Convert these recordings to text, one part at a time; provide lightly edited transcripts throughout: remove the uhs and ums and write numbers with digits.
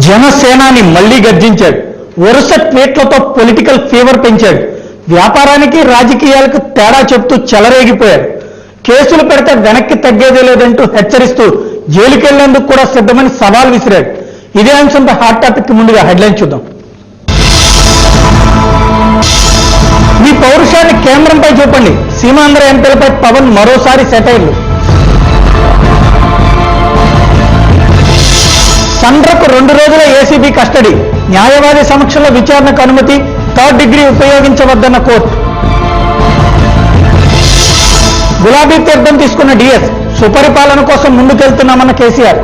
జనసేనాని మళ్లీ గర్జించాడు. వరుస ట్వీట్లతో పొలిటికల్ ఫీవర్ పెంచాడు. వ్యాపారానికి రాజకీయాలకు తేడా చెప్తూ చెలరేగిపోయాడు. కేసులు పెడితే వెనక్కి తగ్గేదే లేదంటూ హెచ్చరిస్తూ జైలుకెళ్లేందుకు కూడా సిద్ధమని సవాల్ విసిరాడు. ఇదే అంశంపై హాట్ టాపిక్ ముందుగా హెడ్లైన్ చూద్దాం. మీ పౌరుషాన్ని కేంద్రంపై చూపండి, సీమాంధ్ర ఎంపీలపై పవన్ మరోసారి సెటైర్లు. సండ్రకు 2 రోజుల ఏసీబీ కస్టడీ, న్యాయవాది సమక్షంలో విచారణకు అనుమతి, 3rd డిగ్రీ ఉపయోగించవద్దన్న కోర్టు. గులాబీ తీర్థం తీసుకున్న డిఎస్, సుపరిపాలన కోసం ముందుకెళ్తున్నామన్న కేసీఆర్.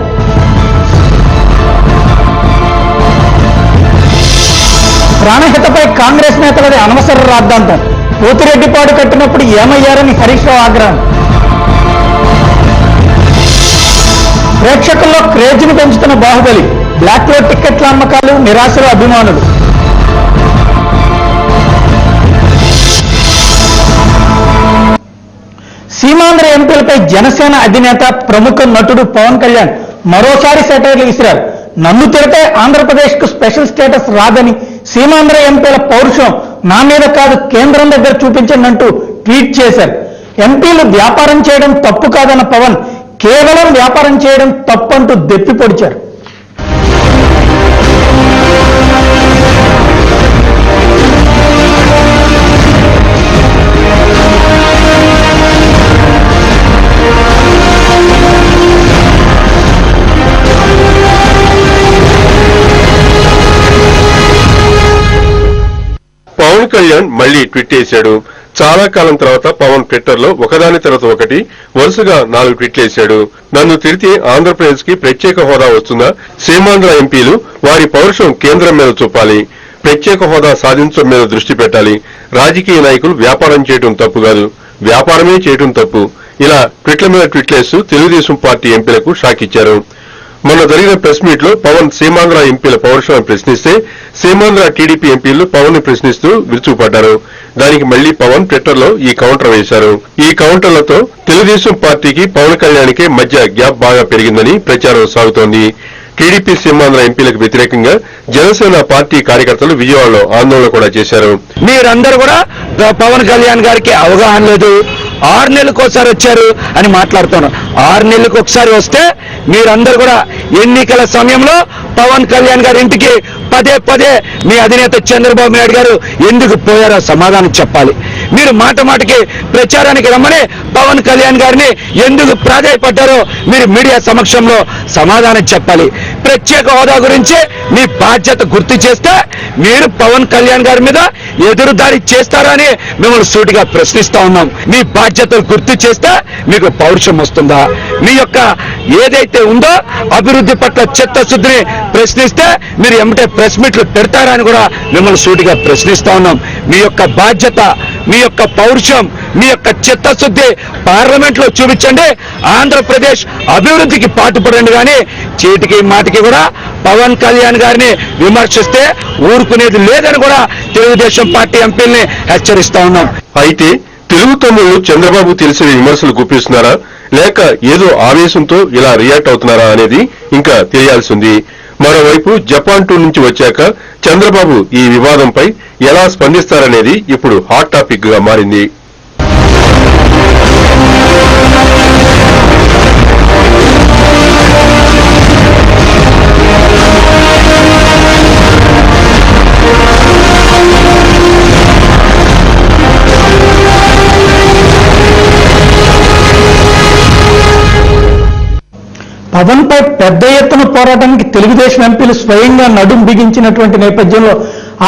ప్రాణహితపై కాంగ్రెస్ నేతలది అనవసర రాద్ధాంతం, పోతిరెడ్డిపాడు కట్టినప్పుడు ఏమయ్యారని హరీష్ రావు ఆగ్రహం. ప్రేక్షకుల్లో క్రేజ్ను పెంచుతున్న బాహుబలి, బ్లాక్లో టిక్కెట్ల అమ్మకాలు, నిరాశలో అభిమానులు. సీమాంధ్ర ఎంపీలపై జనసేన అధినేత ప్రముఖ నటుడు పవన్ కళ్యాణ్ మరోసారి సెటైర్లు విసిరారు. నన్ను తిరితే ఆంధ్రప్రదేశ్కు స్పెషల్ స్టేటస్ రాదని, సీమాంధ్ర ఎంపీల పౌరుషం నా మీద కాదు కేంద్రం దగ్గర చూపించండి అంటూ ట్వీట్ చేశారు. ఎంపీలు వ్యాపారం చేయడం తప్పు కాదన్న పవన్ కేవలం వ్యాపారం చేయడం తప్పంటూ దెప్పి పొడిచారు. పవన్ కళ్యాణ్ మళ్లీ ట్వీట్ చేశాడు. చాలా కాలం తర్వాత పవన్ ట్విట్టర్ లో ఒకదాని తర్వాత ఒకటి వరుసగా 4 ట్వీట్లు వేశాడు. నన్ను తిరిగితే ఆంధ్రప్రదేశ్ కి ప్రత్యేక హోదా వస్తుందా? సీమాంధ్ర ఎంపీలు వారి పౌరుషం కేంద్రం మీద చూపాలి, ప్రత్యేక హోదా సాధించడం మీద దృష్టి పెట్టాలి. రాజకీయ నాయకులు వ్యాపారం చేయడం తప్పు కాదు, వ్యాపారమే చేయడం తప్పు. ఇలా ట్వీట్ల మీద ట్వీట్లేస్తూ తెలుగుదేశం పార్టీ ఎంపీలకు షాక్ ఇచ్చారు. మొన్న జరిగిన ప్రెస్ మీట్ లో పవన్ సీమాంధ్ర ఎంపీల పౌరుషాన్ని ప్రశ్నిస్తే, సీమాంధ్ర టీడీపీ ఎంపీలు పవన్ ని ప్రశ్నిస్తూ విరుచుకుపడ్డారు. దానికి మళ్లీ పవన్ ట్విట్టర్ లో ఈ కౌంటర్ వేశారు. ఈ కౌంటర్లతో తెలుగుదేశం పార్టీకి పవన్ కళ్యాణ్కి మధ్య గ్యాప్ బాగా పెరిగిందని ప్రచారం సాగుతోంది. టీడీపీ సీమాంధ్ర ఎంపీలకు వ్యతిరేకంగా జనసేన పార్టీ కార్యకర్తలు విజయవాడలో ఆందోళన కూడా చేశారు. మీరందరూ కూడా పవన్ కళ్యాణ్ గారికి అవగాహన లేదు, 6 నెలలకు ఒకసారి వచ్చారు అని మాట్లాడుతున్నారు. 6 నెలలకు ఒకసారి వస్తే మీరందరూ కూడా ఎన్నికల సమయంలో పవన్ కళ్యాణ్ గారి ఇంటికి పదే మీ అధినేత చంద్రబాబు నాయుడు గారు ఎందుకు పోయారో సమాధానం చెప్పాలి. మీరు మాటకి ప్రచారానికి రమ్మని పవన్ కళ్యాణ్ గారిని ఎందుకు ప్రాధాయపడ్డారో మీరు మీడియా సమక్షంలో సమాధానం చెప్పాలి. ప్రత్యేక హోదా గురించి మీ బాధ్యత గుర్తు చేస్తే మీరు పవన్ కళ్యాణ్ గారి మీద ఎదురుదాడి చేస్తారని మిమ్మల్ని సూటిగా ప్రశ్నిస్తా ఉన్నాం. మీ బాధ్యతలు గుర్తు చేస్తే మీకు పౌరుషం వస్తుందా? మీ యొక్క ఏదైతే ఉందో అభివృద్ధి పట్ల చిత్తశుద్ధిని ప్రశ్నిస్తే మీరు ఎమ్మటే ప్రెస్ మీట్లు పెడతారా అని కూడా మిమ్మల్ని సూటిగా ప్రశ్నిస్తా ఉన్నాం. మీ యొక్క బాధ్యత, మీ యొక్క పౌరుషం, మీ యొక్క చిత్తశుద్ధి పార్లమెంట్ లో చూపించండి. ఆంధ్రప్రదేశ్ అభివృద్ధికి పాటుపడండి. కానీ చీటికి మాటికి కూడా పవన్ కళ్యాణ్ గారిని విమర్శిస్తే ఊరుకునేది లేదని కూడా తెలుగుదేశం పార్టీ ఎంపీల్ని హెచ్చరిస్తా ఉన్నాం. అయితే తెలుగు తమ్ముళ్లు చంద్రబాబు తెలిసిన విమర్శలు గుప్పిస్తున్నారా, లేక ఏదో ఆవేశంతో ఇలా రియాక్ట్ అవుతున్నారా అనేది ఇంకా తెలియాల్సింది. మరోవైపు జపాన్ టూర్ నుంచి వచ్చాక చంద్రబాబు ఈ వివాదంపై ఎలా స్పందిస్తారనేది ఇప్పుడు హాట్ టాపిక్ గా మారింది. పవన్ పై పెద్ద ఎత్తున పోరాటానికి తెలుగుదేశం ఎంపీలు స్వయంగా నడుం బిగించినటువంటి నేపథ్యంలో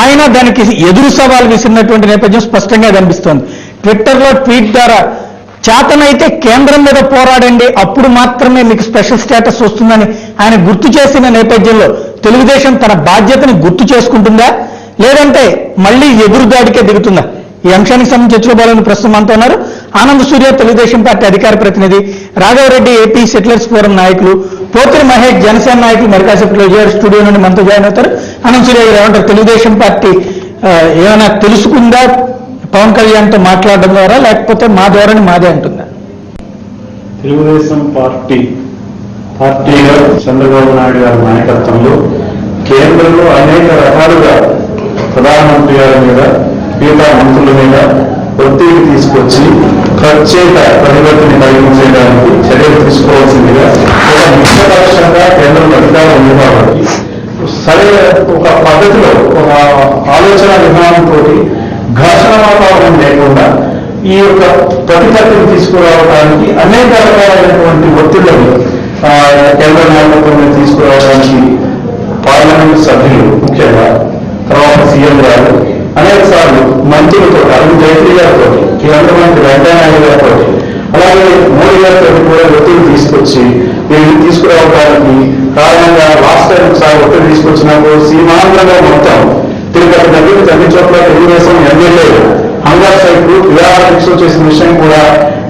ఆయన దానికి ఎదురు సవాల్ విసిరినటువంటి నేపథ్యం స్పష్టంగా కనిపిస్తోంది. ట్విట్టర్లో ట్వీట్ ద్వారా చేతనైతే కేంద్రం మీద పోరాడండి, అప్పుడు మాత్రమే మీకు స్పెషల్ స్టేటస్ వస్తుందని ఆయన గుర్తు చేసిన నేపథ్యంలో తెలుగుదేశం తన బాధ్యతని గుర్తు చేసుకుంటుందా, లేదంటే మళ్లీ ఎదురుదాడికే దిగుతుందా? ఈ అంశానికి సంబంధించి చర్చలో ప్రస్తుతం మనతో ఉన్నారు ఆనంద్ సూర్య, తెలుగుదేశం పార్టీ అధికార ప్రతినిధి, రాఘవరెడ్డి ఏపీ సెటిలర్స్ ఫోరం నాయకులు, పోతిరి మహేష్ జనసేన నాయకులు మెరకాసేపట్లో విజయవాడ స్టూడియో నుండి మనతో జాయిన్ అవుతారు. ఆనంద్ సూర్య గారు ఏమంటారు? తెలుగుదేశం పార్టీ ఏమైనా తెలుసుకుందా పవన్ కళ్యాణ్తో మాట్లాడడం ద్వారా, లేకపోతే మా ధోరణి మాదే అంటుందా? తెలుగుదేశం పార్టీగా చంద్రబాబు నాయుడు గారి నాయకత్వంలో కేంద్రంలో అనేక రకాలుగా ప్రధానమంత్రి గారి మీద మిగతా మంత్రుల మీద ఒత్తిడి తీసుకొచ్చి ప్రత్యేక పరివర్తన కలిగించడానికి చర్యలు తీసుకోవాల్సిందిగా ఒక ముఖ్యపక్షంగా కేంద్రంలో అధికారం ఉంది కాబట్టి సరే ఒక పద్ధతిలో ఒక ఆలోచన విధానంతో ఘర్షణ వాతావరణం లేకుండా ఈ యొక్క ప్రతిపత్తిని తీసుకురావడానికి అనేక రకాలైనటువంటి ఒత్తిళ్లను కేంద్ర నాయకత్వం మీద తీసుకురావడానికి పార్లమెంటు సభ్యులు ముఖ్యంగా తర్వాత సీఎం గారు అనేక సార్లు మంత్రులతో అరుణ్ జైట్లీ గారితో కేంద్ర మంత్రి వెంకయ్యనాయుడు గారితో అలాగే మోడీ గారితో కూడా ఒత్తిడి తీసుకొచ్చి వీళ్ళు తీసుకురావడానికి కారణంగా లాస్ట్ టైం ఒకసారి ఒత్తిడి తీసుకొచ్చినప్పుడు సీమాంధ్రంగా మొత్తం తిరుపతి దగ్గర అన్ని చోట్ల తెలుగుదేశం ఎమ్మెల్యేలు హంగార్ సైట్లు విరాళ దీక్షలు చేసిన విషయం కూడా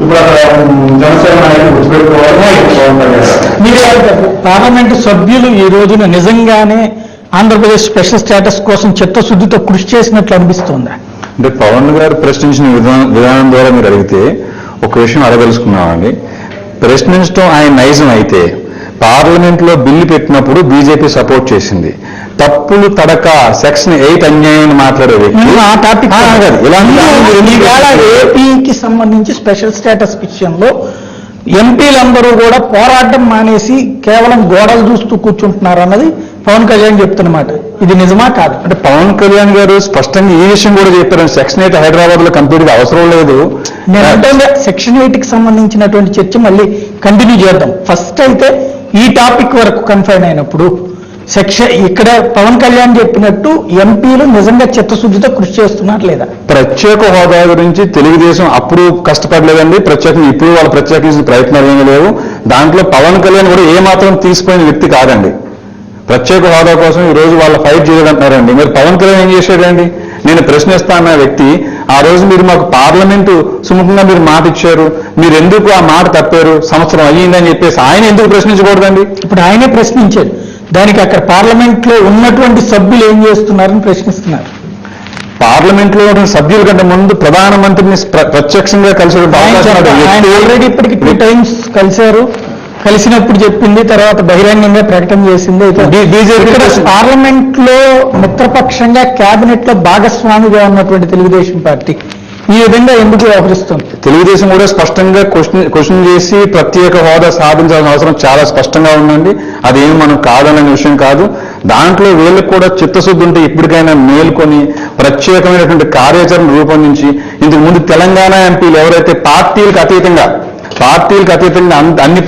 ఇప్పుడు అక్కడ జనసేన నాయకులు గుర్తుపెట్టుకోవాలి. పార్లమెంటు సభ్యులు ఈ రోజున నిజంగానే ఆంధ్రప్రదేశ్ స్పెషల్ స్టేటస్ కోసం చిత్తశుద్ధితో కృషి చేసినట్లు అనిపిస్తోందా? అంటే పవన్ గారు ప్రశ్నించిన విధానం ద్వారా మీరు అడిగితే ఒక విషయం అడగలుసుకున్నామండి. ప్రశ్నించడం ఆయన నైజం అయితే పార్లమెంట్ లో బిల్లు పెట్టినప్పుడు బీజేపీ సపోర్ట్ చేసింది. తప్పులు తడక సెక్షన్ 8 అన్యాయాన్ని మాట్లాడే వ్యక్తి ఆ టాపిక్ ఏపీకి సంబంధించి స్పెషల్ స్టేటస్ విషయంలో ఎంపీలందరూ కూడా పోరాటం మానేసి కేవలం గోడలు చూస్తూ కూర్చుంటున్నారు అన్నది పవన్ కళ్యాణ్ చెప్తున్నమాట. ఇది నిజమా కాదు? అంటే పవన్ కళ్యాణ్ గారు స్పష్టంగా ఈ విషయం కూడా చెప్పారు. సెక్షన్ 8 హైదరాబాద్ లో కంప్లీట్ గా అవసరం లేదు. నేను అంటే సెక్షన్ 8కి సంబంధించినటువంటి చర్చ మళ్ళీ కంటిన్యూ చేద్దాం. ఫస్ట్ అయితే ఈ టాపిక్ వరకు కన్ఫైన్ అయినప్పుడు ఇక్కడ పవన్ కళ్యాణ్ చెప్పినట్టు ఎంపీలు నిజంగా చిత్తశుద్ధితో కృషి చేస్తున్నారు లేదా? ప్రత్యేక హోదా గురించి తెలుగుదేశం అప్పుడు కష్టపడలేదండి. ప్రత్యేకంగా ఇప్పుడు వాళ్ళు ప్రత్యేకించిన ప్రయత్నాలు ఏమీ లేవు. దాంట్లో పవన్ కళ్యాణ్ కూడా ఏమాత్రం తీసిపోయిన వ్యక్తి కాదండి. ప్రత్యేక హోదా కోసం ఈ రోజు వాళ్ళు ఫైట్ చేయాలంటున్నారండి. మరి పవన్ కళ్యాణ్ ఏం చేశాడండి? నేను ప్రశ్నిస్తా అన్న వ్యక్తి ఆ రోజు మీరు మాకు పార్లమెంటు సుముఖంగా మీరు మాట ఇచ్చారు, మీరు ఎందుకు ఆ మాట తప్పారు, సంవత్సరం అయ్యిందని చెప్పేసి ఆయన ఎందుకు ప్రశ్నించకూడదండి? ఇప్పుడు ఆయనే ప్రశ్నించారు. దానికి అక్కడ పార్లమెంట్ లో ఉన్నటువంటి సభ్యులు ఏం చేస్తున్నారని ప్రశ్నిస్తున్నారు. పార్లమెంట్ లో ఉన్న సభ్యుల కంటే ముందు ప్రధానమంత్రిని ప్రత్యక్షంగా కలిసి ఆల్రెడీ ఇప్పటికి 2 times కలిశారు. కలిసినప్పుడు చెప్పింది, తర్వాత బహిరంగంగా ప్రకటన చేసింది. బీజేపీ పార్లమెంట్ లో మిత్రపక్షంగా కేబినెట్ లో భాగస్వామిగా ఉన్నటువంటి తెలుగుదేశం పార్టీ ఈ విధంగా ఎందుకు వ్యవహరిస్తుంది? తెలుగుదేశం కూడా స్పష్టంగా క్వశ్చన్ చేసి ప్రత్యేక హోదా సాధించాల్సిన అవసరం చాలా స్పష్టంగా ఉందండి. అదేమి మనం కాదనే విషయం కాదు. దాంట్లో వీళ్ళకి కూడా చిత్తశుద్ధి ఉంటే ఇప్పటికైనా మేల్కొని ప్రత్యేకమైనటువంటి కార్యాచరణ రూపొందించి ఇంతకు ముందు తెలంగాణ ఎంపీలు ఎవరైతే పార్టీలకు అతీతంగా అన్ని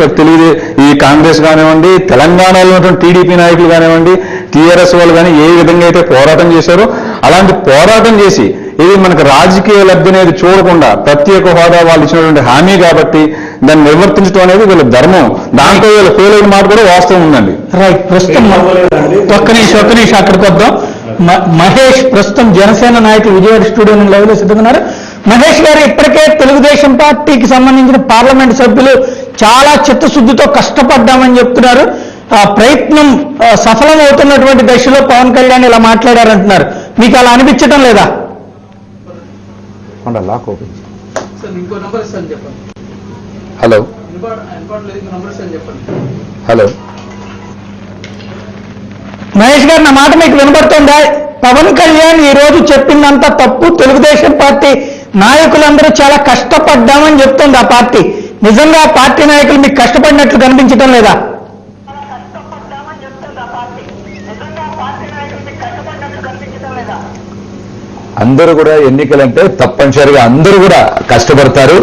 ఈ కాంగ్రెస్ కానివ్వండి, తెలంగాణలో ఉన్నటువంటి టీడీపీ నాయకులు కానివ్వండి, టీఆర్ఎస్ వాళ్ళు కానీ ఏ విధంగా అయితే పోరాటం చేశారో అలాంటి పోరాటం చేసి ఇది మనకు రాజకీయ లబ్ధి అనేది చూడకుండా ప్రత్యేక హోదా వాళ్ళు ఇచ్చినటువంటి హామీ కాబట్టి దాన్ని నిర్వర్తించడం అనేది వీళ్ళ ధర్మం. దాంట్లో వీళ్ళు ఫెయిల్ అయిన మాట కూడా వాస్తవం ఉందండి. రైట్. ప్రస్తుతం ఒక్క నిమిషం అక్కడికి వద్దాం. మహేష్ ప్రస్తుతం జనసేన నాయకులు విజయవాడ స్టూడియో లైవ్ లో సిద్ధమన్నారు. మహేష్ గారు, ఇప్పటికే తెలుగుదేశం పార్టీకి సంబంధించిన పార్లమెంట్ సభ్యులు చాలా చిత్తశుద్ధితో కష్టపడ్డామని చెప్తున్నారు. ఆ ప్రయత్నం సఫలమవుతున్నటువంటి దశలో పవన్ కళ్యాణ్ ఇలా మాట్లాడారంటున్నారు. మీకు అలా అనిపించడం లేదా? హలో హలో మహేష్ గారు, నా మాట మీకు వినబడుతుందా? పవన్ కళ్యాణ్ ఈ రోజు చెప్పిందంతా తప్పు, తెలుగుదేశం పార్టీ నాయకులందరూ చాలా కష్టపడ్డామని చెప్తుంది ఆ పార్టీ. నిజంగా ఆ పార్టీ నాయకులు మీకు కష్టపడినట్లు కనిపించడం లేదా? అందరూ కూడా ఎన్నికలంటే తప్పనిసరిగా అందరూ కూడా కష్టపడతారు.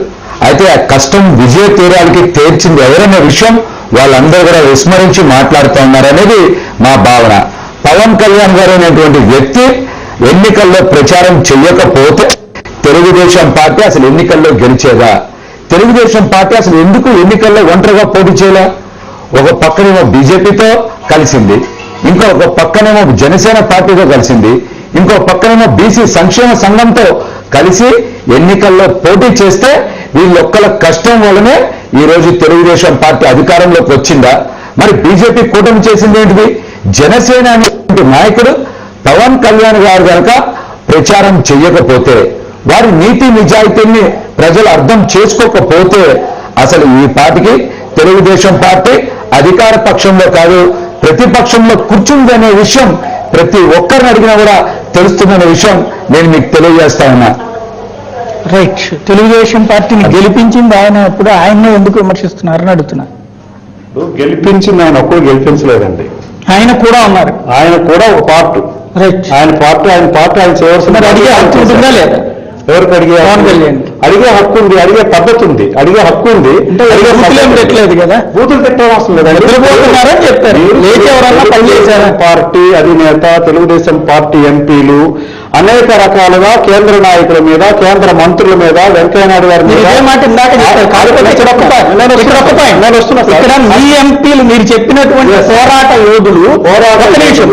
అయితే ఆ కష్టం విజయ తీరాలకి తీర్చింది ఎవరనే విషయం వాళ్ళందరూ కూడా విస్మరించి మాట్లాడుతూ ఉన్నారనేది మా భావన. పవన్ కళ్యాణ్ గారు అనేటువంటి వ్యక్తి ఎన్నికల్లో ప్రచారం చెయ్యకపోతే తెలుగుదేశం పార్టీ అసలు ఎన్నికల్లో గెలిచేదా? తెలుగుదేశం పార్టీ అసలు ఎందుకు ఎన్నికల్లో ఒంటరిగా పోటీ చేయలే? ఒక పక్కనేమో బీజేపీతో కలిసింది, ఇంకొక పక్కనేమో జనసేన పార్టీతో కలిసింది, ఇంకో పక్కనేమో బీసీ సంక్షేమ సంఘంతో కలిసి ఎన్నికల్లో పోటీ చేస్తే వీళ్ళొక్కల కష్టం వల్లనే ఈ రోజు తెలుగుదేశం పార్టీ అధికారంలోకి వచ్చిందా? మరి బీజేపీ కూటమి చేసింది ఏంటిది? జనసేన అనేటువంటి నాయకుడు పవన్ కళ్యాణ్ గారు కనుక ప్రచారం చెయ్యకపోతే, వారి నీతి నిజాయితీని ప్రజలు అర్థం చేసుకోకపోతే అసలు ఈ పార్టీకి తెలుగుదేశం పార్టీ అధికార పక్షంలో కాదు, ప్రతిపక్షంలో కూర్చుందనే విషయం ప్రతి ఒక్కరిని అడిగినా కూడా తెలుస్తుందనే విషయం నేను మీకు తెలియజేస్తా ఉన్నా. రైట్. తెలుగుదేశం పార్టీని గెలిపించింది ఆయన, ఇప్పుడు ఆయన్నే ఎందుకు విమర్శిస్తున్నారని అడుగుతున్నా. గెలిపించింది ఆయన ఒక్కరు గెలిపించలేదండి, ఆయన కూడా ఉన్నారు. ఆయన కూడా ఒక పార్ట్. రైట్. ఆయన పార్టీ ఆయన చేయవలసిన అడిగే హక్కు ఉంటుందా లేదా? ఎవరికి అడిగే పవన్ కళ్యాణ్ అడిగే హక్కు ఉంది, అడిగే పద్ధతి ఉంది, అడిగే హక్కు ఉంది. అడిగే బూతులేం పెట్టలేదు కదా, బూతులు పెట్టడం అవసరం లేదండి. నిద్రపోతున్నారని చెప్పారు. లేచి ఎవరన్నా పని చేశారా? పార్టీ అధినేత, తెలుగుదేశం పార్టీ ఎంపీలు అనేక రకాలుగా కేంద్ర నాయకుల మీద, కేంద్ర మంత్రుల మీద, వెంకయ్యనాయుడు గారి మీద ఇదే మాట ఇందాక చెప్పారు. కాకపోతే నేను వస్తున్నా. ఇక్కడ మీ ఎంపీలు మీరు చెప్పినటువంటి పోరాట యోధులు,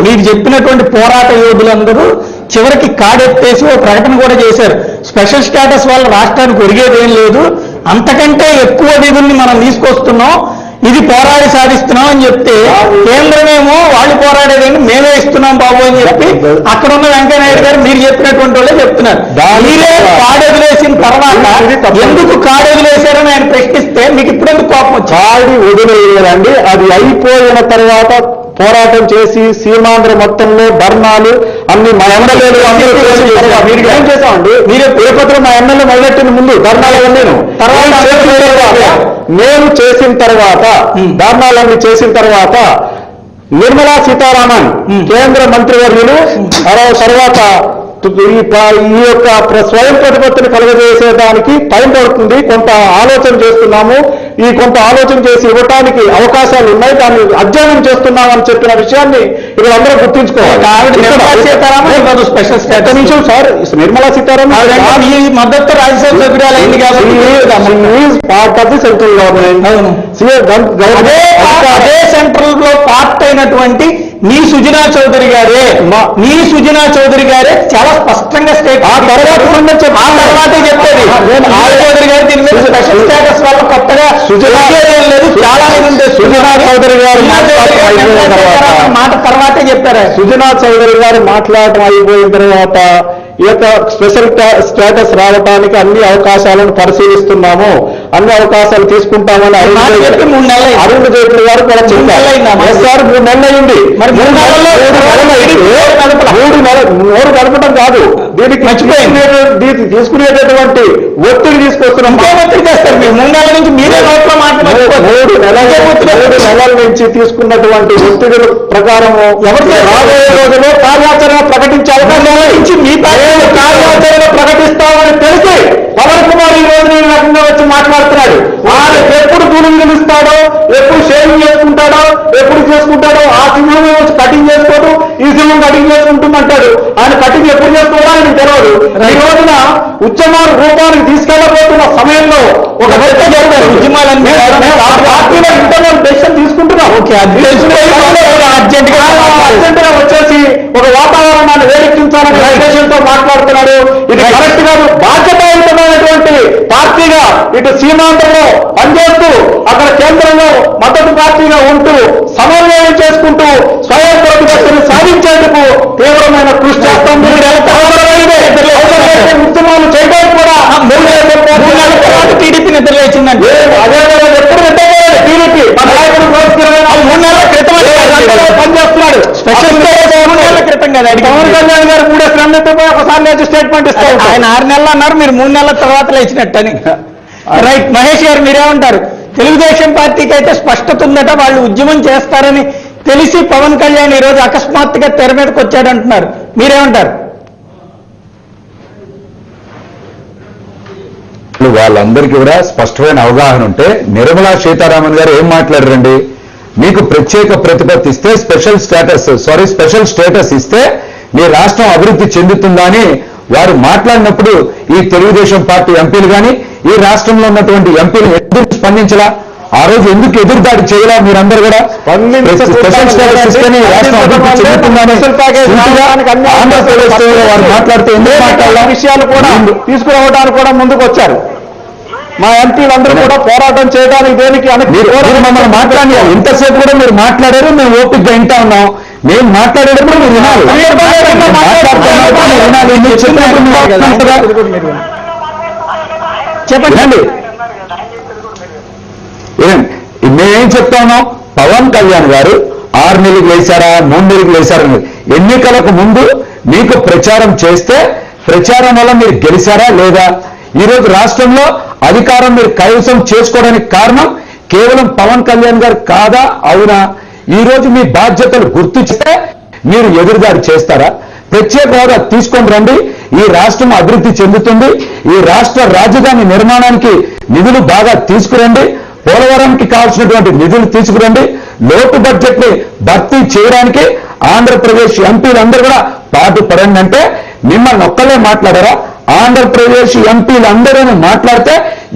మీరు చెప్పినటువంటి పోరాట యోధులందరూ చివరికి కాడెత్తేసి ఓ ప్రకటన కూడా చేశారు. స్పెషల్ స్టేటస్ వల్ల రాష్ట్రానికి ఒరిగేది ఏం లేదు, అంతకంటే ఎక్కువ నిధుల్ని మనం తీసుకొస్తున్నాం, ఇది పోరాడి సాధిస్తున్నాం అని చెప్తే, కేంద్రమేమో వాళ్ళు పోరాడేదండి మేమే ఇస్తున్నాం బాబు అని చెప్పి అక్కడ ఉన్న వెంకయ్యనాయుడు గారు మీరు చెప్పినటువంటి వాళ్ళే చెప్తున్నారు. మీరే కాడొదిలేసిన తర్వాత ఎందుకు కాడొదిలేశారని ఆయన ప్రశ్నిస్తే మీకు ఇప్పుడెందుకు కోపం వచ్చి? కాడి వదిలేయాలండి, అది అయిపోయిన తర్వాత పోరాటం చేసి సీమాంధ్ర మొత్తంలో ధర్నాలు అన్ని మా ఎమ్మెల్యేలు మీరు ఏం చేశామండి? మీరు తిరుపతిలో మా ఎమ్మెల్యే మొదలెట్టిన ముందు ధర్నాలు నేను నేను చేసిన తర్వాత ధర్నాలన్నీ చేసిన తర్వాత నిర్మలా సీతారామన్ కేంద్ర మంత్రివర్యులు తర్వాత ఈ యొక్క స్వయం ప్రతిపత్తిని కలుగజేసేదానికి టైం పడుతుంది, కొంత ఆలోచన చేస్తున్నాము, ఈ కొంత ఆలోచన చేసి ఇవ్వటానికి అవకాశాలు ఉన్నాయి, దాన్ని అధ్యయనం చేస్తున్నామని చెప్పిన విషయాన్ని ఇక్కడ అందరూ గుర్తుంచుకోవాలి. స్పెషల్ స్టేటస్ నిమిషం సార్, నిర్మలా సీతారామన్ ఈ మద్దతు రాజ్యసభ సభ్యురాలు అయింది కాబట్టి part of the central government. అదే సెంట్రల్ లో పార్ట్ అయినటువంటి మీ సుజనా చౌదరి గారే చాలా స్పష్టంగా స్టేట్ ఆ తర్వాతే చెప్పేది. చౌదరి గారు దీని మీద స్పెషల్ స్టేటస్ వల్ల కొత్తగా లేదు, చాలా సుజనా చౌదరి గారు మాట తర్వాతే చెప్పారు. సుజనా చౌదరి గారు మాట్లాడటం అయిపోయిన తర్వాత ఈ యొక్క స్పెషల్ స్టేటస్ రావడానికి అన్ని అవకాశాలను పరిశీలిస్తున్నాము, అన్ని అవకాశాలు తీసుకుంటామని అరుణ్ జైట్లీ గారు కూడా చెప్పారు. 3 నెలలు అయింది. మరి 3 నెలలు గడపడం కాదు, దీనికి దీనికి తీసుకునేటటువంటి ఒత్తిడి తీసుకొస్తున్నాం. ఒత్తిడి చేస్తారు మీరు 3 నెలల నుంచి మీరే నోట్లో మాట్లాడారు. 3 నెలల నుంచి తీసుకున్నటువంటి ఒత్తిడి ప్రకారం రాబోయే రోజుల్లో కార్యాచరణ ప్రకటించే అవకాశం మీ కార్యాచరణ ప్రకటిస్తామని తెలిసి పవన్ కుమార్ ఈ రోజు నేను రకంగా వచ్చి మాట్లాడుతున్నాడు. ఆయన ఎప్పుడు దూరం నిలుస్తాడో, ఎప్పుడు షేవింగ్ చేసుకుంటాడో, ఎప్పుడు చేసుకుంటాడో, ఆ సింహం వచ్చి కటింగ్ చేసుకోడు, ఈ సింహం కటింగ్ చేసుకుంటుందంటాడు. ఆయన కటింగ్ ఎప్పుడు చేసుకోవడం ఆయన తెలియదు. ఈ రోజున ఉద్యమాల రూపానికి తీసుకెళ్లబోతున్న సమయంలో ఒక ఉద్యమాలన్నీ పార్టీలో ఇంటర్నల్ డెసిషన్ తీసుకుంటున్నాం. అర్జెంట్ గా వచ్చేసి ఒక వాతావరణాన్ని వేడెక్కించాలనే ఉద్దేశంతో మాట్లాడుతున్నాడు. ఇది కరెక్ట్ కాదు. బాధ్యతాయుతమైనటువంటి పార్టీగా ఇటు సీమాంధ్రలో పనిచేస్తూ అక్కడ కేంద్రంలో మద్దతు పార్టీగా ఉంటూ సమన్వయం చేసుకుంటూ స్వయం ప్రతిపత్తిని సాధించేందుకు తీవ్రమైన కృషి చేస్తాం. ఉద్యమాలు చేయడానికి కూడా 3 నెలల తర్వాత టీడీపీ నిద్ర లేచిందండి. అదే ఎప్పుడు నిద్రపోయాడు టీడీపీ? మన నాయకుడు 3 నెలల క్రితం పనిచేస్తున్నాడు. స్పెషల్ 3 నెలల క్రితం కదా పవన్ కళ్యాణ్ గారు 3 నెలలతో ఒకసారి లేచి స్టేట్మెంట్ ఇస్తారు. ఆయన 6 నెలలు అన్నారు, మీరు 3 నెలల తర్వాత లేచినట్టని. రైట్. మహేష్ గారు మీరేమంటారు? తెలుగుదేశం పార్టీకి అయితే స్పష్టత ఉందట, వాళ్ళు ఉద్యమం చేస్తారని తెలిసి పవన్ కళ్యాణ్ ఈరోజు అకస్మాత్తుగా తెర మీదకి వచ్చాడంటున్నారు, మీరేమంటారు? వాళ్ళందరికీ కూడా స్పష్టమైన అవగాహన ఉంటే నిర్మలా సీతారామన్ గారు ఏం మాట్లాడారండి? మీకు ప్రత్యేక ప్రతిపత్తి ఇస్తే స్పెషల్ స్టేటస్ ఇస్తే మీ రాష్ట్రం అభివృద్ధి చెందుతుందా అని వారు మాట్లాడినప్పుడు ఈ తెలుగుదేశం పార్టీ ఎంపీలు కానీ ఈ రాష్ట్రంలో ఉన్నటువంటి ఎంపీలు ఎందుకు స్పందించలా? ఆ రోజు ఎందుకు ఎదురుదాడి చేయాలా? మీరందరూ కూడా స్పెషల్ స్టేటస్ ఇస్తేనే రాష్ట్రం అభివృద్ధి చెందుతుందని ఆంధ్రప్రదేశ్ వారు మాట్లాడుతూ ఎందుకు మాట్లాడాల విషయాలు కూడా తీసుకురావడానికి కూడా ముందుకు వచ్చారు. మా ఎంపీలందరూ కూడా పోరాటం చేయడానికి దేనికి మమ్మల్ని మాట్లాడి ఇంతసేపు కూడా మీరు మాట్లాడారు, మేము ఓపికగా వింటా ఉన్నాం. మేము మాట్లాడేటప్పుడు మీరు వినాలి. చెప్పండి. మేమేం చెప్తా ఉన్నాం? పవన్ కళ్యాణ్ గారు 6 నెలలకు వేశారా 3 నెలలకు వేశారా ఎన్నికలకు ముందు మీకు ప్రచారం చేస్తే ప్రచారం వల్ల మీరు గెలిచారా లేదా? ఈరోజు రాష్ట్రంలో అధికారం మీరు కైవసం చేసుకోవడానికి కారణం కేవలం పవన్ కళ్యాణ్ గారు కాదా అవునా? ఈరోజు మీ బాధ్యతలు గుర్తిస్తే మీరు ఎదురుదాడి చేస్తారా? ప్రత్యేక హోదా తీసుకొని రండి, ఈ రాష్ట్రం అభివృద్ధి చెందుతుంది, ఈ రాష్ట్ర రాజధాని నిర్మాణానికి నిధులు బాగా తీసుకురండి, పోలవరంకి కావాల్సినటువంటి నిధులు తీసుకురండి, లోటు బడ్జెట్ ని భర్తీ చేయడానికి ఆంధ్రప్రదేశ్ ఎంపీలందరూ కూడా పాటుపడండి అంటే మిమ్మల్ని ఒక్కలే మాట్లాడారా? ఆంధ్రప్రదేశ్ ఎంపీలందరూ మాట్లాడితే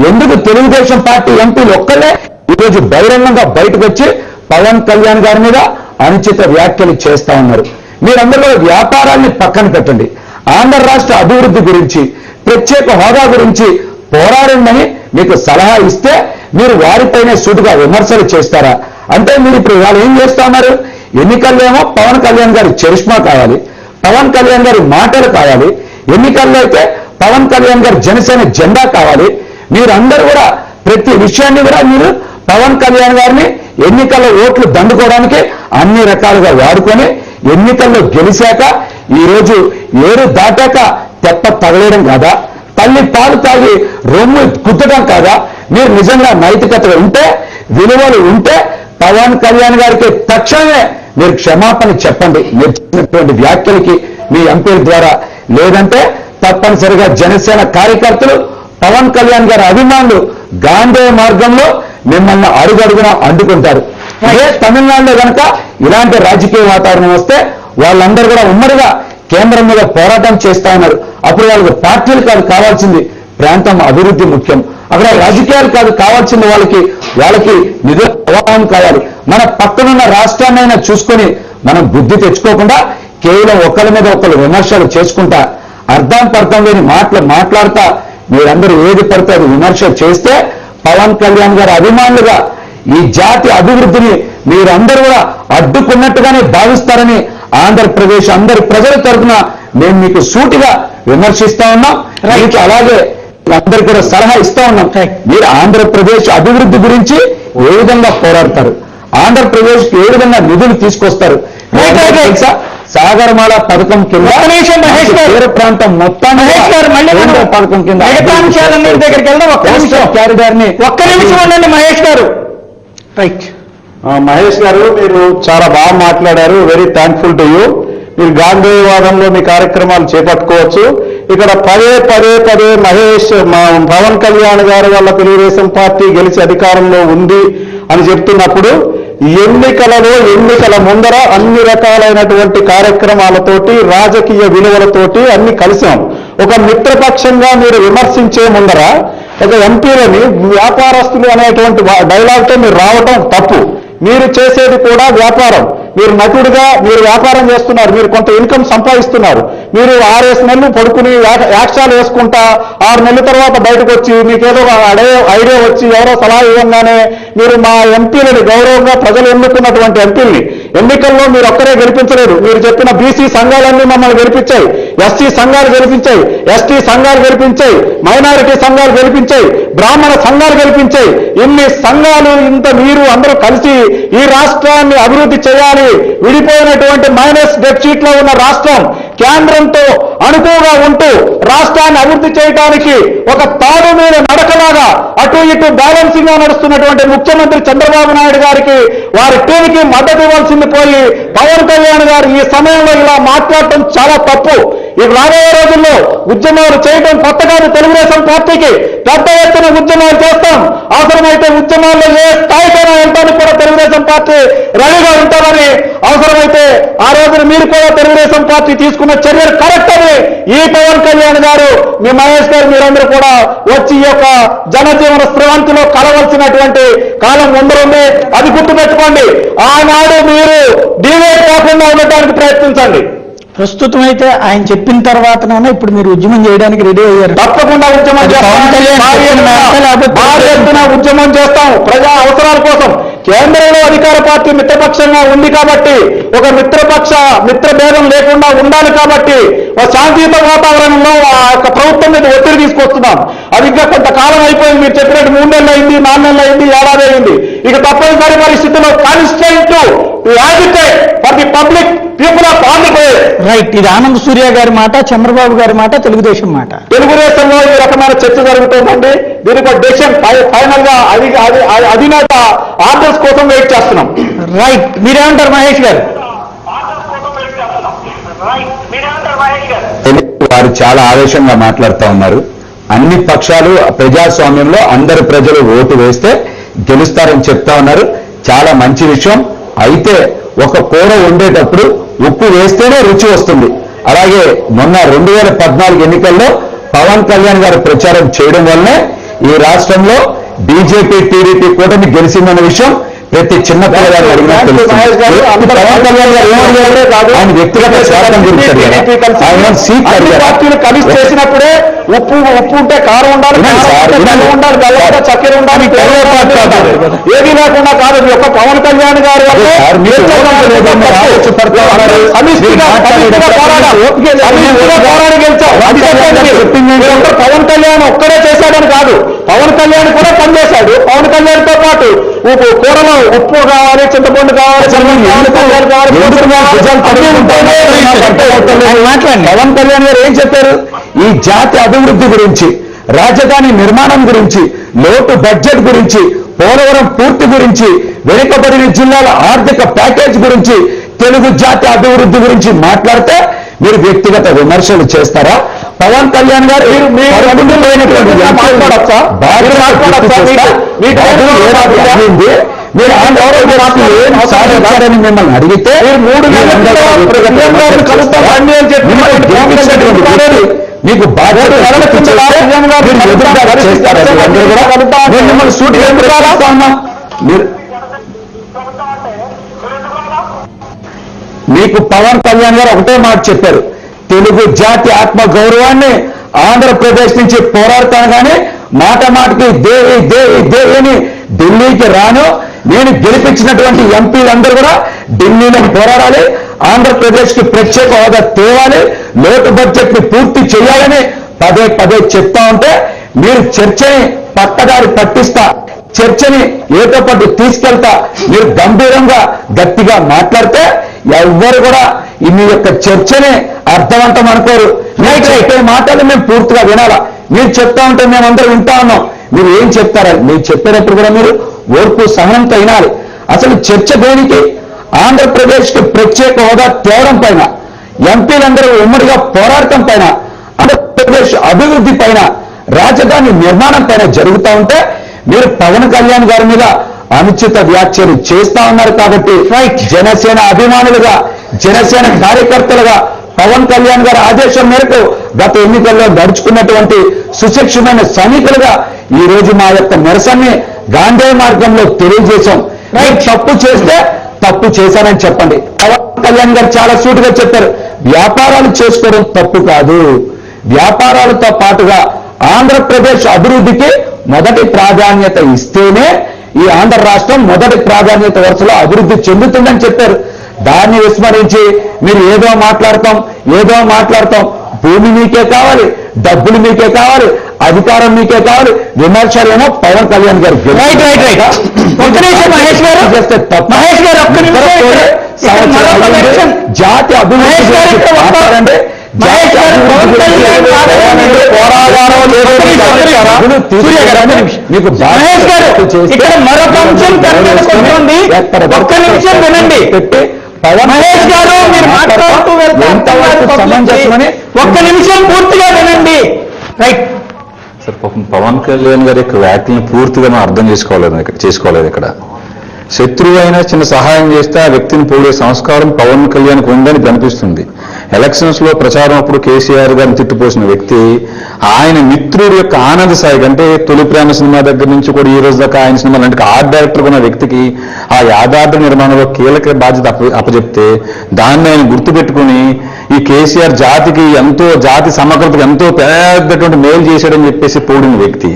ఎందుకు తెలుగుదేశం పార్టీ ఎంపీలు ఒక్కలే ఈరోజు బహిరంగంగా బయటకు వచ్చి పవన్ కళ్యాణ్ గారి మీద అనుచిత వ్యాఖ్యలు చేస్తా ఉన్నారు? మీరందరూ వ్యాపారాన్ని పక్కన పెట్టండి, ఆంధ్ర రాష్ట్ర అభివృద్ధి గురించి ప్రత్యేక హోదా గురించి పోరాడండి మీకు సలహా ఇస్తే మీరు వారిపైనే సూటిగా విమర్శలు చేస్తారా? అంటే మీరు ఇప్పుడు వాళ్ళు ఏం చేస్తా ఉన్నారు? ఎన్నికల్లేమో పవన్ కళ్యాణ్ గారి చరిష్మా కావాలి, పవన్ కళ్యాణ్ గారి మాటలు కావాలి, ఎన్నికల్లో అయితే పవన్ కళ్యాణ్ గారి జనసేన జెండా కావాలి. మీరందరూ కూడా ప్రతి విషయాన్ని కూడా మీరు పవన్ కళ్యాణ్ గారిని ఎన్నికల్లో ఓట్లు దండుకోవడానికి అన్ని రకాలుగా వాడుకొని ఎన్నికల్లో గెలిచాక ఈరోజు ఏరు దాటాక తెప్ప తగలేయడం కాదా? తల్లి పాలు తాగి రొమ్ము గుద్దడం కాదా? మీరు నిజంగా నైతికత ఉంటే విలువలు ఉంటే పవన్ కళ్యాణ్ గారికి తక్షణమే మీరు క్షమాపణ చెప్పండి మీరు చేసినటువంటి వ్యాఖ్యలకి మీ ఎంపీల ద్వారా. లేదంటే తప్పనిసరిగా జనసేన కార్యకర్తలు పవన్ కళ్యాణ్ గారి అభిమానులు గాంధీ మార్గంలో మిమ్మల్ని అడుగడుగున అడ్డుకుంటారు. అదే తమిళనాడులో కనుక ఇలాంటి రాజకీయ వాతావరణం వస్తే వాళ్ళందరూ కూడా ఉమ్మడిగా కేంద్రం మీద పోరాటం చేస్తా ఉన్నారు. అప్పుడు వాళ్ళకి పార్టీలు కాదు కావాల్సింది, ప్రాంతం అభివృద్ధి ముఖ్యం. అక్కడ రాజకీయాలు కాదు కావాల్సింది, వాళ్ళకి నిధుల ప్రవాహం కావాలి. మన పక్కనున్న రాష్ట్రాన్నైనా చూసుకొని మనం బుద్ధి తెచ్చుకోకుండా కేవలం ఒకరి మీద ఒకరు విమర్శలు చేసుకుంటా అర్థం పర్థం లేని మాట్లాడతా మీరందరూ ఏది పడితే అది విమర్శ చేస్తే పవన్ కళ్యాణ్ గారి అభిమానులుగా ఈ జాతి అభివృద్ధిని మీరందరూ కూడా అడ్డుకున్నట్టుగానే భావిస్తారని ఆంధ్రప్రదేశ్ అందరి ప్రజల తరఫున మేము మీకు సూటిగా విమర్శిస్తా ఉన్నాం. మీకు అలాగే అందరికీ కూడా సలహా ఇస్తా ఉన్నాం. మీరు ఆంధ్రప్రదేశ్ అభివృద్ధి గురించి ఏ విధంగా పోరాడతారు, ఆంధ్రప్రదేశ్ ఏ విధంగా నిధులు తీసుకొస్తారు తెలుసా? సాగరమాల పథకం కింద తీర ప్రాంతం మొత్తాన్ని పథకం కింద దగ్గరికి వెళ్దాం. క్యారిడార్ని ఒక్క నిమిషం ఉండండి మహేష్ గారు. రైట్, మహేష్ గారు మీరు చాలా బాగా మాట్లాడారు. Very thankful to you. మీరు గాంధీవాదంలో మీ కార్యక్రమాలు చేపట్టుకోవచ్చు. ఇక్కడ పదే పదే పదే మహేష్ పవన్ కళ్యాణ్ గారి వల్ల తెలుగుదేశం పార్టీ గెలిచి అధికారంలో ఉంది అని చెప్తున్నప్పుడు ఎన్నికల ముందర అన్ని రకాలైనటువంటి కార్యక్రమాలతోటి రాజకీయ విలువలతోటి అన్ని కలిసాం. ఒక మిత్రపక్షంగా మీరు విమర్శించే ముందర ఒక ఎంపీలని వ్యాపారస్తులు అనేటువంటి డైలాగ్తో మీరు రావటం తప్పు. మీరు చేసేది కూడా వ్యాపారం. మీరు నటుడుగా మీరు వ్యాపారం చేస్తున్నారు, మీరు కొంత ఇన్కమ్ సంపాదిస్తున్నారు. మీరు 6 నెలలు పడుకుని యాక్షాలు వేసుకుంటా 6 నెలల తర్వాత బయటకు వచ్చి మీకేదో ఐడియా వచ్చి ఎవరో సలహా ఇవ్వగానే మీరు మా ఎంపీలని గౌరవంగా ప్రజలు ఎన్నుకున్నటువంటి ఎంపీల్ని ఎన్నికల్లో మీరు ఒక్కరే గెలిపించలేదు. మీరు చెప్పిన బీసీ సంఘాలన్నీ మమ్మల్ని గెలిపించాయి, ఎస్సీ సంఘాలు గెలిపించాయి, ఎస్టీ సంఘాలు గెలిపించాయి, మైనారిటీ సంఘాలు గెలిపించాయి, బ్రాహ్మణ సంఘాలు గెలిపించాయి. ఇన్ని సంఘాలు ఇంత మీరు అందరూ కలిసి ఈ రాష్ట్రాన్ని అభివృద్ధి చేయాలి. విడిపోయినటువంటి మైనస్ డెఫిసిట్ లో ఉన్న రాష్ట్రం కేంద్రంతో అనుకువగా ఉంటూ రాష్ట్రాన్ని అభివృద్ధి చేయడానికి ఒక తాడు మీద నడకలాగా అటు ఇటు బ్యాలెన్సింగ్ గా నడుస్తున్నటువంటి ముఖ్యమంత్రి చంద్రబాబు నాయుడు గారికి వారి టీంకి మద్దతు ఇవ్వాల్సింది పోయి పవన్ కళ్యాణ్ గారు ఈ సమయంలో ఇలా మాట్లాడటం చాలా తప్పు. ఈ రాబోయే రోజుల్లో ఉద్యమాలు చేయడం కొత్త కాదు. తెలుగుదేశం పార్టీకి పెద్ద ఎత్తున ఉద్యమాలు చేస్తాం. అవసరమైతే ఉద్యమాల్లో ఏ స్థాయికైనా వెళ్తానికి కూడా తెలుగుదేశం పార్టీ రెడీగా ఉంటామని, అవసరమైతే ఆ రోజున మీరు కూడా తెలుగుదేశం పార్టీ తీసుకున్న చర్యలు కరెక్ట్ అని ఈ పవన్ కళ్యాణ్ గారు మీ మహేష్ గారు మీరందరూ కూడా వచ్చి ఈ యొక్క జనజీవన స్రవంతిలో కలవలసినటువంటి కాలం ముందరుంది. అది గుర్తుపెట్టుకోండి. ఆనాడు మీరు డివేట్ కాకుండా ఉండటానికి ప్రయత్నించండి. ప్రస్తుతం అయితే ఆయన చెప్పిన తర్వాతనే ఇప్పుడు మీరు ఉద్యమం చేయడానికి రెడీ అయ్యారు. తప్పకుండా ఉద్యమం చేస్తాం. భారీ ఎత్తున ఉద్యమం చేస్తాం ప్రజా అవసరాల కోసం. కేంద్రంలో అధికార పార్టీ మిత్రపక్షంగా ఉంది కాబట్టి ఒక మిత్రభేదం లేకుండా ఉండాలి కాబట్టి ఒక శాంతియుత వాతావరణంలో ఆ యొక్క ప్రభుత్వం మీద ఒత్తిడి తీసుకొస్తున్నాం. అది ఇంకా కొంతకాలం అయిపోయింది. మీరు చెప్పినట్టు 3 నెలలు అయింది, 4 నెలలు అయింది, ఏడాది అయింది. ఇక తప్పనిసరి పరిస్థితుల్లో constant agitate for the public people of Andhra Pradesh. Right, ఇది ఆనంద్ సూర్య గారి మాట, చంద్రబాబు గారి మాట, తెలుగుదేశం మాట. తెలుగుదేశంలో ఈ రకమైన చర్చ జరుగుతుందండి. దీనికి ఒక డెసిషన్ ఫైనల్ గా అధినేత ఆర్డర్స్ కోసం వెయిట్ చేస్తున్నాం. రైట్, మీరేమంటారు మహేష్ గారు? వారు చాలా ఆవేశంగా మాట్లాడుతూ ఉన్నారు. అన్ని పక్షాలు ప్రజాస్వామ్యంలో అందరు ప్రజలు ఓటు వేస్తే గెలుస్తారని చెప్తా ఉన్నారు. చాలా మంచి విషయం. అయితే ఒక కూర వండేటప్పుడు ఉప్పు వేస్తేనే రుచి వస్తుంది. అలాగే మొన్న 2014 ఎన్నికల్లో పవన్ కళ్యాణ్ గారు ప్రచారం చేయడం వల్లనే ఈ రాష్ట్రంలో బీజేపీ టీడీపీ కూటమి గెలిచిందన్న విషయం ప్రతి చిన్న పిల్లగారు అడిగినా తెలుస్తుంది. పవన్ కళ్యాణ్ గారు ఏమడిగారు? ఆయన వ్యక్తిగత స్వార్థం గురించి ఆయన సీట్ పార్టీలు కలిసి చేసినప్పుడే ఉప్పు ఉంటే కారం ఉండాలి, బెల్లం ఉండాలి, చక్కెర ఉండాలి, ఏది లేకుండా కాదు. ఈ యొక్క పవన్ కళ్యాణ్ గారు పోరాడి గెలిచాం. పవన్ కళ్యాణ్ ఒక్కడే చేశాడని కాదు, పవన్ కళ్యాణ్ కూడా పనిచేశాడు. పవన్ కళ్యాణ్ తో పాటు కూరలో ఉప్పు కావాలి, చింతపండు కావాలి, పవన్ కళ్యాణ్ గారు ఏం చెప్పారు? ఈ జాతి అభివృద్ధి గురించి, రాజధాని నిర్మాణం గురించి, లోటు బడ్జెట్ గురించి, పోలవరం పూర్తి గురించి, వెనుకబడిన జిల్లాల ఆర్థిక ప్యాకేజ్ గురించి, తెలుగు జాతి అభివృద్ధి గురించి మాట్లాడితే మీరు వ్యక్తిగత విమర్శలు చేస్తారా? పవన్ కళ్యాణ్ గారు మీరు సాధించారని మిమ్మల్ని అడిగితే మీకు బాధ్యత మిమ్మల్ని సూటి మీకు పవన్ కళ్యాణ్ గారు ఒకటే మాట చెప్పారు, తెలుగు జాతి ఆత్మ గౌరవాన్ని ఆంధ్రప్రదేశ్ నుంచి పోరాడతాను కానీ మాట మాటకి దేవి దేవి దేవి అని ఢిల్లీకి రాను. నేను గెలిపించినటువంటి ఎంపీలందరూ కూడా ఢిల్లీలో పోరాడాలి, ఆంధ్రప్రదేశ్ కి ప్రత్యేక హోదా తేవాలి, లోటు బడ్జెట్ ని పూర్తి చేయాలని పదే పదే చెప్తా ఉంటే మీరు చర్చని పక్కదారి పట్టిస్తా, చర్చని ఏతో పాటు తీసుకెళ్తా మీరు గంభీరంగా గట్టిగా మాట్లాడితే ఎవ్వరు కూడా మీ యొక్క చర్చని అర్థవంతం అనుకోరు. మీరు చెప్పే మాటలు మేము పూర్తిగా వినాలా? మీరు చెప్తా ఉంటే మేమందరూ వింటా ఉన్నాం. మీరు ఏం చెప్తారని మీరు చెప్పేటప్పుడు కూడా మీరు ఓర్పు సహనంతో వినాలి. అసలు చర్చ దేనికి? ఆంధ్రప్రదేశ్ కి ప్రత్యేక హోదా తేవడం పైన, ఎంపీలందరూ ఉమ్మడిగా పోరాటం పైన, ఆంధ్రప్రదేశ్ అభివృద్ధి పైన, రాజధాని నిర్మాణం పైన జరుగుతూ ఉంటే మీరు పవన్ కళ్యాణ్ గారి మీద అనుచిత వ్యాఖ్యలు చేస్తా ఉన్నారు. కాబట్టి జనసేన అభిమానులుగా, జనసేన కార్యకర్తలుగా, పవన్ కళ్యాణ్ గారి ఆదేశం మేరకు గత ఎన్నికల్లో నడుచుకున్నటువంటి సుశిక్షమైన సైనికులుగా ఈ రోజు మా యొక్క నిరసనని గాంధీ మార్గంలో తెలియజేశాం. తప్పు చేస్తే తప్పు చేశానని చెప్పండి. పవన్ కళ్యాణ్ గారు చాలా సూటిగా చెప్పారు, వ్యాపారాలు చేసుకోవడం తప్పు కాదు, వ్యాపారాలతో పాటుగా ఆంధ్రప్రదేశ్ అభివృద్ధికి మొదటి ప్రాధాన్యత ఇస్తేనే ఈ ఆంధ్ర రాష్ట్రం మొదటి ప్రాధాన్యత వరుసలో అభివృద్ధి చెందుతుందని చెప్పారు. దాన్ని విస్మరించి మీరు ఏదో మాట్లాడతాం, భూమి మీకే కావాలి, డబ్బులు మీకే కావాలి, అధికారం మీకే కావాలి, విమర్శలేమో పవన్ కళ్యాణ్ గారు చేస్తే తప్ప. జాతి అభివృద్ధి మాట్లాడండి. మీకు మరొక అంశం వినండి. మహేష్ గారు మీరు మాట్లాడుతూ సమంజసమని ఒక్క నిమిషం పూర్తిగా వినండి. రైట్ సార్, పాపం పవన్ కళ్యాణ్ గారి యొక్క వ్యాఖ్యలను పూర్తిగా మనం అర్థం చేసుకోలేదు. ఇక్కడ శత్రువు అయినా చిన్న సహాయం చేస్తే ఆ వ్యక్తిని పోడే సంస్కారం పవన్ కళ్యాణ్కి ఉందని కనిపిస్తుంది. ఎలక్షన్స్ లో ప్రచారం అప్పుడు కేసీఆర్ గారిని తిట్టుపోసిన వ్యక్తి ఆయన మిత్రుడి యొక్క ఆనంద సాయి అంటే తొలి ప్రేమ సినిమా దగ్గర నుంచి కూడా ఈ రోజు దాకా ఆయన సినిమాలు అంటే ఆర్ట్ డైరెక్టర్ ఉన్న వ్యక్తికి ఆ యాదాద్రి నిర్మాణంలో కీలక బాధ్యత అప్పచెప్తే దాన్ని ఆయన గుర్తుపెట్టుకుని ఈ కేసీఆర్ జాతి సమగ్రతకు ఎంతో పెద్దటువంటి మేలు చేశాడని చెప్పేసి పోడిన వ్యక్తి.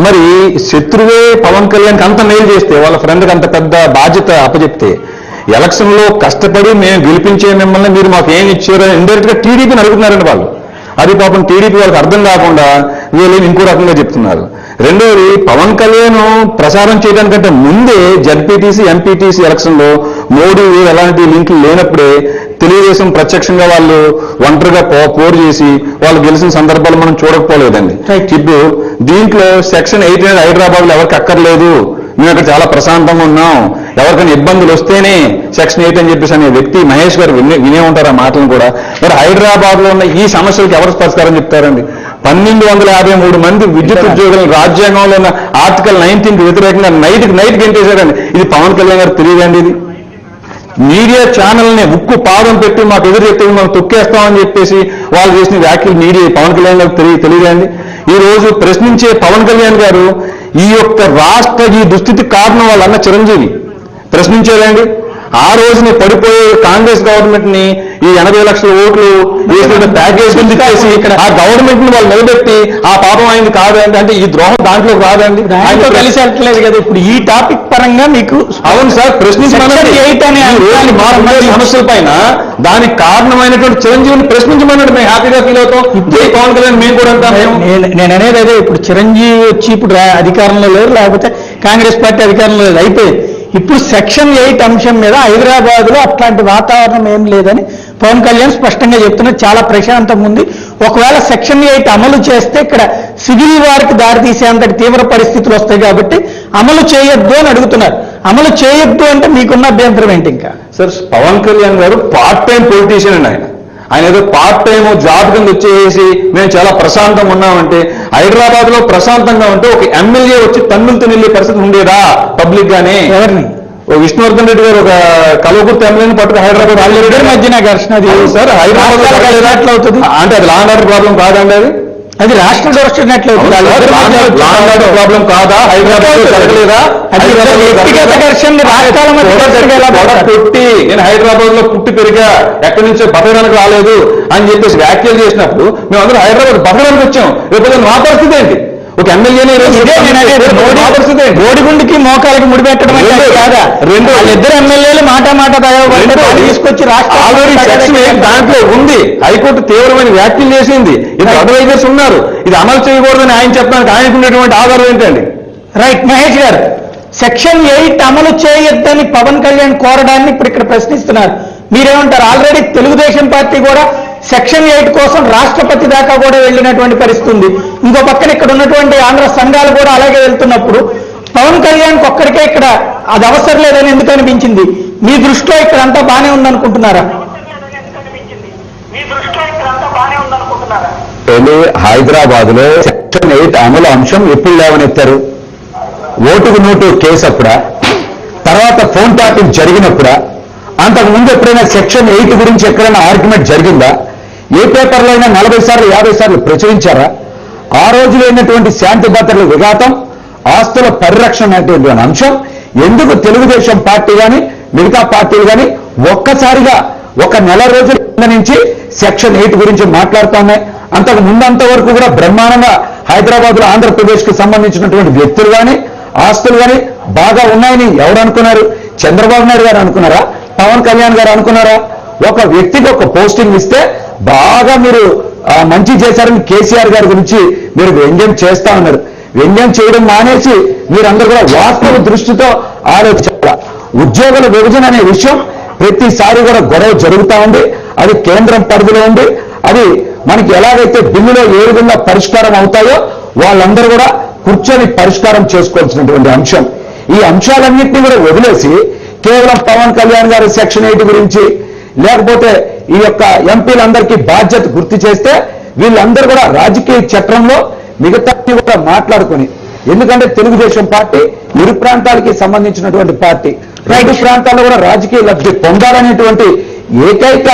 మరి శత్రువే పవన్ కళ్యాణ్కి అంత మేలు చేస్తే, వాళ్ళ ఫ్రెండ్కి అంత పెద్ద బాధ్యత అప్పచెప్తే, ఎలక్షన్ లో కష్టపడి మేము గెలిపించే మిమ్మల్ని మీరు మాకు ఏమి ఇచ్చారో ఇండైరెక్ట్ గా టీడీపీని అడుగుతున్నారండి వాళ్ళు. అది పాపం టీడీపీ వాళ్ళకి అర్థం కాకుండా వీళ్ళు ఇంకో రకంగా చెప్తున్నారు. రెండోది, పవన్ కళ్యాణ్ ప్రచారం చేయడానికంటే ముందే జడ్పీటీసీ ఎంపీటీసీ ఎలక్షన్ లో మోడీ ఎలాంటి లింకులు లేనప్పుడే తెలుగుదేశం ప్రత్యక్షంగా వాళ్ళు ఒంటరిగా పోరు చేసి వాళ్ళు గెలిచిన సందర్భాలు మనం చూడకపోలేదండి. ఇప్పుడు దీంట్లో సెక్షన్ 8 అనేది హైదరాబాద్ లో ఎవరికి అక్కర్లేదు, మేము ఇక్కడ చాలా ప్రశాంతంగా ఉన్నాం, ఎవరికైనా ఇబ్బందులు వస్తేనే సెక్షన్ 8 అని చెప్పేసి అనే వ్యక్తి మహేష్ గారు వినే ఉంటారు ఆ మాటలను కూడా. మరి హైదరాబాద్ లో ఉన్న ఈ సమస్యలకు ఎవరు పరిష్కారం చెప్తారండి? 1253 మంది విద్యుత్ ఉద్యోగులను రాజ్యాంగంలో ఉన్న ఆర్టికల్ 19కి వ్యతిరేకంగా నైట్ గెంటేశారండి. ఇది పవన్ కళ్యాణ్ గారు తెలియదండి. ఇది మీడియా ఛానల్ని ఉక్కు పాదం పెట్టి మాకు ఎదురు చెప్తే మనం తొక్కేస్తామని చెప్పేసి వాళ్ళు చేసిన వ్యాఖ్యలు మీడియా పవన్ కళ్యాణ్ గారు తెలియదండి. ఈ రోజు ప్రశ్నించే పవన్ కళ్యాణ్ గారు ఈ యొక్క రాష్ట్ర ఈ దుస్థితికి కారణం వాళ్ళన్న చిరంజీవి ప్రశ్నించేదండి. ఆ రోజుని పడిపోయే కాంగ్రెస్ గవర్నమెంట్ ని ఈ 80 లక్షల ఓట్లు వేసిన ప్యాకేజ్ చేసి ఇక్కడ ఆ గవర్నమెంట్ ని వాళ్ళు నిలబెట్టి ఆ పాపం ఆయనది కాదండి, అంటే ఈ ద్రోహం దాంట్లో కాదండి, ఆయనతో కలిసి అంటలేదు కదా. ఇప్పుడు ఈ టాపిక్ పరంగా మీకు అవును సార్ ప్రశ్నించమని సమస్యల పైన దానికి కారణమైనటువంటి చిరంజీవిని ప్రశ్నించమన్నాడు. మేము హ్యాపీగా ఫీల్ అవుతాం. జై పవన్ కళ్యాణ్ మేము కూడా అంటాం. నేను అనేది అదే, ఇప్పుడు చిరంజీవి వచ్చి ఇప్పుడు అధికారంలో లేరు, లేకపోతే కాంగ్రెస్ పార్టీ అధికారంలో లేదు, అయిపోయింది. ఇప్పుడు సెక్షన్ 8 అంశం మీద హైదరాబాద్ లో అట్లాంటి వాతావరణం ఏం లేదని పవన్ కళ్యాణ్ స్పష్టంగా చెప్తున్నారు. చాలా ప్రశాంతంగా ఉంది. ఒకవేళ సెక్షన్ 8 అమలు చేస్తే ఇక్కడ సివిల్ వారికి దారితీసేంతటి తీవ్ర పరిస్థితులు వస్తాయి కాబట్టి అమలు చేయొద్దు అని అడుగుతున్నారు. అమలు చేయొద్దు అంటే మీకున్న అభ్యంతరం ఏంటి? ఇంకా సార్ పవన్ కళ్యాణ్ గారు పార్ట్ టైం పొలిటీషియన్ అండి. ఆయన ఏదో పార్ట్ టైం జాబ్ కింద వచ్చేసి మేము చాలా ప్రశాంతంగా ఉన్నామంటే, హైదరాబాద్ లో ప్రశాంతంగా ఉంటే ఒక ఎమ్మెల్యే వచ్చి తన్నులతో నిల్లే పరిస్థితి ఉండేదా పబ్లిక్ గానే? ఎవరిని? విష్ణువర్ధన్ రెడ్డి గారు ఒక కల్వకుర్తి ఎమ్మెల్యేని పట్టుకు హైదరాబాద్ మధ్యన ఘర్షణ సార్ హైదరాబాద్ ఎట్లా అవుతుంది అంటే అది లా అండ్ ఆర్డర్ ప్రాబ్లం కాదండి, అది రాష్ట్ర దృష్టినట్లు ప్రాబ్లం కాదా? హైదరాబాద్ జరగలేదా? వ్యక్తిగత ఘర్షణ రాష్ట్రాల పుట్టి నేను హైదరాబాద్ లో పుట్టి పెరిగా ఎక్కడి నుంచో బతకడానికి రాలేదు అని చెప్పేసి వ్యాఖ్యలు చేసినప్పుడు మేమందరూ హైదరాబాద్ బతకడానికి వచ్చాం. రేపు మా పరిస్థితి ఏంటి? ఒక ఎమ్మెల్యేని బోడిగుండికి మోకాలకి ముడిపెట్టడం కాదా? ఇద్దరు ఎమ్మెల్యేలు మాట తీసుకొచ్చి దాంట్లో ఉంది. హైకోర్టు తీవ్రమైన వ్యాఖ్యలు చేసింది. ఇది అడ్వైజర్స్ ఉన్నారు. ఇది అమలు చేయకూడదని ఆయన చెప్పడానికి ఆయనకున్నటువంటి ఆధారం ఏంటండి? రైట్. మహేష్ గారు, సెక్షన్ 8 అమలు చేయొద్దని పవన్ కళ్యాణ్ కోరడాన్ని ఇప్పుడు ఇక్కడ ప్రశ్నిస్తున్నారు. మీరేమంటారు? ఆల్రెడీ తెలుగుదేశం పార్టీ కూడా సెక్షన్ 8 కోసం రాష్ట్రపతి దాకా కూడా వెళ్ళినటువంటి పరిస్థితి ఉంది. ఇంకో పక్కన ఇక్కడ ఉన్నటువంటి ఆంధ్ర సంఘాలు కూడా అలాగే వెళ్తున్నప్పుడు పవన్ కళ్యాణ్ ఒక్కడికే ఇక్కడ అది అవసరం లేదని ఎందుకు అనిపించింది? మీ దృష్టిలో ఇక్కడ అంతా బానే ఉందనుకుంటున్నారా? హైదరాబాద్ లో సెక్షన్ 8 అమలు అంశం ఎప్పుడు లేవనెత్తారు? ఓటుకు నోటు కేసు అప్పుడా? తర్వాత ఫోన్ ట్యాపింగ్ జరిగినప్పుడా? అంతకుముందు ఎప్పుడైనా సెక్షన్ 8 గురించి ఎక్కడైనా ఆర్గ్యుమెంట్ జరిగిందా? ఏ పేపర్లో అయినా 40 సార్లు 50 సార్లు ప్రచురించారా? ఆ రోజు లేనటువంటి శాంతి భద్రతల విఘాతం, ఆస్తుల పరిరక్షణ అనేటువంటి అంశం ఎందుకు తెలుగుదేశం పార్టీ కానీ మిగతా పార్టీలు కానీ ఒక్కసారిగా ఒక నెల రోజుల నుంచి సెక్షన్ 8 గురించి మాట్లాడుతున్నాయి? అంతకు ముందంత వరకు కూడా బ్రహ్మాండంగా హైదరాబాద్ లో ఆంధ్రప్రదేశ్ కు సంబంధించినటువంటి వ్యక్తులు కానీ ఆస్తులు కానీ బాగా ఉన్నాయని ఎవరు అనుకున్నారు? చంద్రబాబు నాయుడు గారు అనుకున్నారా? పవన్ కళ్యాణ్ గారు అనుకున్నారా? ఒక వ్యక్తికి ఒక పోస్టింగ్ ఇస్తే బాగా మీరు మంచి చేశారని కేసీఆర్ గారి గురించి మీరు వ్యంగ్యం చేస్తా ఉన్నారు. వ్యంగ్యం చేయడం మానేసి మీరందరూ కూడా వాస్తవ దృష్టితో ఆలోచించాలి. ఉద్యోగుల విభజన అనే విషయం ప్రతిసారి కూడా గొడవ జరుగుతూ ఉంది. అది కేంద్రం పరిధిలో ఉంది. అది మనకి ఎలాగైతే బిల్లులో ఏ విధంగా పరిష్కారం అవుతాయో వాళ్ళందరూ కూడా కూర్చొని పరిష్కారం చేసుకోవాల్సినటువంటి అంశం. ఈ అంశాలన్నింటినీ కూడా వదిలేసి కేవలం పవన్ కళ్యాణ్ గారి సెక్షన్ 8 గురించి లేకపోతే ఈ యొక్క ఎంపీలందరికీ బాధ్యత గుర్తు చేస్తే వీళ్ళందరూ కూడా రాజకీయ చట్రంలో మిగతా కూడా మాట్లాడుకుని, ఎందుకంటే తెలుగుదేశం పార్టీ ఇరు ప్రాంతాలకి సంబంధించినటువంటి పార్టీ, రెండు ప్రాంతాల్లో కూడా రాజకీయ లబ్ధి పొందాలనేటువంటి ఏకైక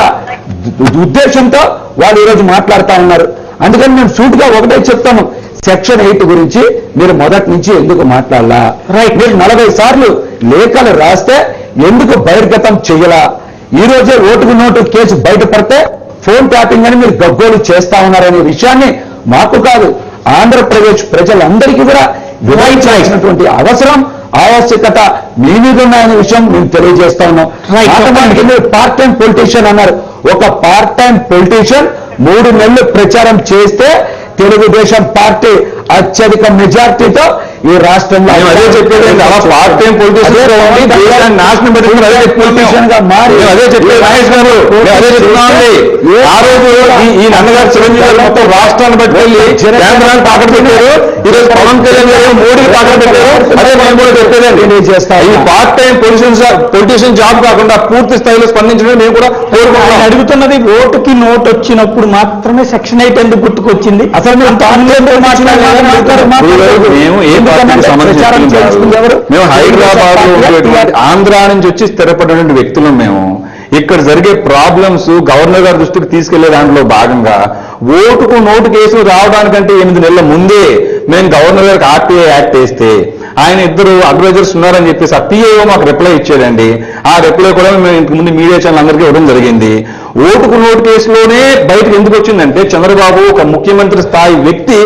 ఉద్దేశంతో వాళ్ళు ఈరోజు మాట్లాడుతూ ఉన్నారు. అందుకని మేము సూటిగా ఒకటే చెప్తాము, సెక్షన్ 8 గురించి మీరు మొదటి నుంచి ఎందుకు మాట్లాడాలా? రైట్. మీరు 40 సార్లు లేఖలు రాస్తే ఎందుకు బహిర్గతం చెయ్యలా? ఈ రోజే ఓటుకు నోటు కేసు బయటపడితే ఫోన్ ట్యాపింగ్ అని మీరు గగ్గోలు చేస్తా ఉన్నారనే విషయాన్ని మాకు కాదు ఆంధ్రప్రదేశ్ ప్రజలందరికీ కూడా వివరించాల్సినటువంటి అవసరం ఆవశ్యకత మీ మీద ఉన్నాయనే విషయం మేము తెలియజేస్తా ఉన్నాం. మీరు పార్ట్ టైం పొలిటీషియన్ అన్నారు. ఒక పార్ట్ టైం పొలిటీషియన్ 3 నెలలు ప్రచారం చేస్తే తెలుగుదేశం పార్టీ అత్యధిక మెజార్టీతో ఈ రాష్ట్రంలో మేము అదే చెప్పేది అలా పార్ట్ టైం పొలిటీషియన్ నాశనం పెట్టుకుని అదే పొలిటీషియన్ గా మారి అదే చెప్పేది మహేష్ గారు మేము అదే చెప్తున్నామండి. ఆ రోజు ఈ నాన్నగారు చిరంజీవి గారు మొత్తం రాష్ట్రాన్ని పట్టుకెళ్ళి కేంద్రాన్ని తాకట్టు పెట్టారు. ఈ రోజు పవన్ కళ్యాణ్ గారు మోడీకి తాకట్టు పెట్టారు. అదే మేము కూడా చెప్పేదండి చేస్తాం. ఈ పార్ట్ టైం పొలిటీషియన్ జాబ్ కాకుండా పూర్తి స్థాయిలో స్పందించడం మేము కూడా కోరుకుంటున్నాం. అడుగుతున్నది ఓటుకి నోటు వచ్చినప్పుడు మాత్రమే సెక్షన్ 8 ఎందుకు గుర్తుకొచ్చింది? అసలు మీరు మేము హైదరాబాద్ లో ఉండేటువంటి ఆంధ్ర నుంచి వచ్చి స్థిరపడినటువంటి వ్యక్తులం. మేము ఇక్కడ జరిగే ప్రాబ్లమ్స్ గవర్నర్ గారి దృష్టికి తీసుకెళ్లే దాంట్లో భాగంగా ఓటుకు నోటు కేసులు రావడానికంటే 8 నెలల ముందే మేము గవర్నర్ గారికి ఆర్టీఐ యాక్ట్ వేస్తే ఆయన ఇద్దరు అడ్వైజర్స్ ఉన్నారని చెప్పేసి ఆ పిఐఓ మాకు రిప్లై ఇచ్చాడండి. ఆ రిప్లై కూడా మేము ఇంతకు ముందు మీడియా ఛానల్ అందరికీ ఇవ్వడం జరిగింది. ఓటుకు నోటు కేసులోనే బయటకు ఎందుకు వచ్చిందంటే చంద్రబాబు ఒక ముఖ్యమంత్రి స్థాయి వ్యక్తి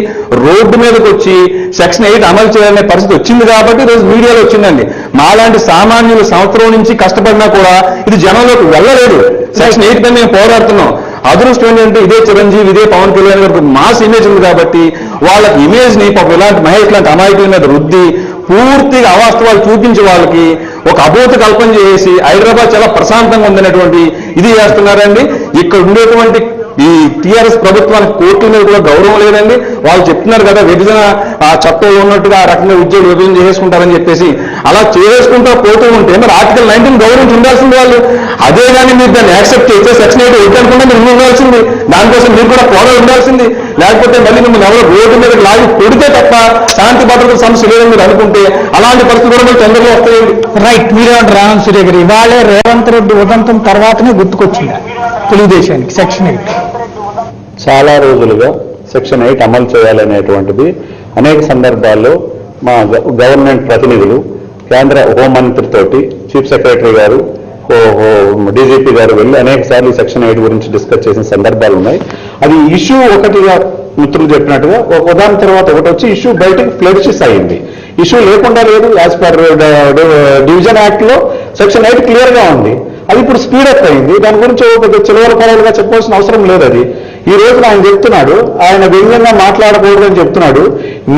రోడ్డు మీదకి వచ్చి సెక్షన్ 8 అమలు చేయాలనే పరిస్థితి వచ్చింది కాబట్టి ఈరోజు మీడియాలో వచ్చిందండి. మాలాంటి సామాన్యులు సంవత్సరం నుంచి కష్టపడినా కూడా ఇది జనంలోకి వెళ్ళలేదు. సెక్షన్ 8 పై మేము పోరాడుతున్నాం. అదృష్టం ఏంటంటే ఇదే చిరంజీవి ఇదే పవన్ కళ్యాణ్ గారికి మాస్ ఇమేజ్ ఉంది కాబట్టి వాళ్ళకి ఇమేజ్ ని పాపం ఇలాంటి మహేష్ లాంటి అమాయకుల మీద రుద్ది పూర్తిగా అవాస్తవాలు చూపించి వాళ్ళకి ఒక అబోధ కల్పన చేసి హైదరాబాద్ చాలా ప్రశాంతంగా ఉందనేటువంటి ఇది చేస్తున్నారండి. ఇక్కడ ఉండేటువంటి ఈ టీఆర్ఎస్ ప్రభుత్వానికి కోర్టుల మీద కూడా గౌరవం లేదండి. వాళ్ళు చెప్తున్నారు కదా విభజన ఆ చట్టంలో ఉన్నట్టుగా ఆ రకంగా ఉద్యోగులు విభజన చేసుకుంటారని చెప్పేసి అలా చేసుకుంటూ పోతూ ఉంటే మరి ఆర్టికల్ 19 గౌరవించి ఉండాల్సింది వాళ్ళు. అదే కానీ మీరు దాన్ని యాక్సెప్ట్ చేస్తే సెక్షన్ 8 వద్దనుకుంటే మీరు ఉండాల్సింది. దానికోసం మీరు కూడా పోరాడి ఉండాల్సింది. లేకపోతే మళ్ళీ మిమ్మల్ని ఎవరో రోడ్డు మీద లాగి కొడితే తప్ప శాంతి భద్రత సమస్య లేదని మీరు అనుకుంటే అలాంటి పరిస్థితి కూడా మీరు తొందరగా వస్తాయండి. రైట్. మీరేమంటారు రామన్ సూర్య గారు? ఇవాళే రేవంత్ రెడ్డి ఉదంతం తర్వాతనే గుర్తుకొచ్చింది తెలుగుదేశానికి సెక్షన్ 8. చాలా రోజులుగా సెక్షన్ 8 అమలు చేయాలనేటువంటిది అనేక సందర్భాల్లో మా గవర్నమెంట్ ప్రతినిధులు కేంద్ర హోంమంత్రితోటి చీఫ్ సెక్రటరీ గారు డీజీపీ గారు వెళ్ళి అనేక సార్లు సెక్షన్ 8 గురించి డిస్కస్ చేసిన సందర్భాలు ఉన్నాయి. అది ఇష్యూ ఒకటిగా మిత్రులు చెప్పినట్టుగా ఒక ఉదాహరణ తర్వాత ఒకటి వచ్చి ఇష్యూ బయటకు ఫ్లెరిషెస్ అయింది. ఇష్యూ లేకుండా లేదు. యాజ్ పర్ డివిజన్ యాక్ట్ లో సెక్షన్ 8 క్లియర్ గా ఉంది. అది ఇప్పుడు స్పీడప్ అయింది. దాని గురించి ఒక చిలవల పదాలుగా చెప్పాల్సిన అవసరం లేదు. అది ఈ రోజున ఆయన చెప్తున్నాడు, ఆయన వ్యంగ్యంగా మాట్లాడకూడదని చెప్తున్నాడు.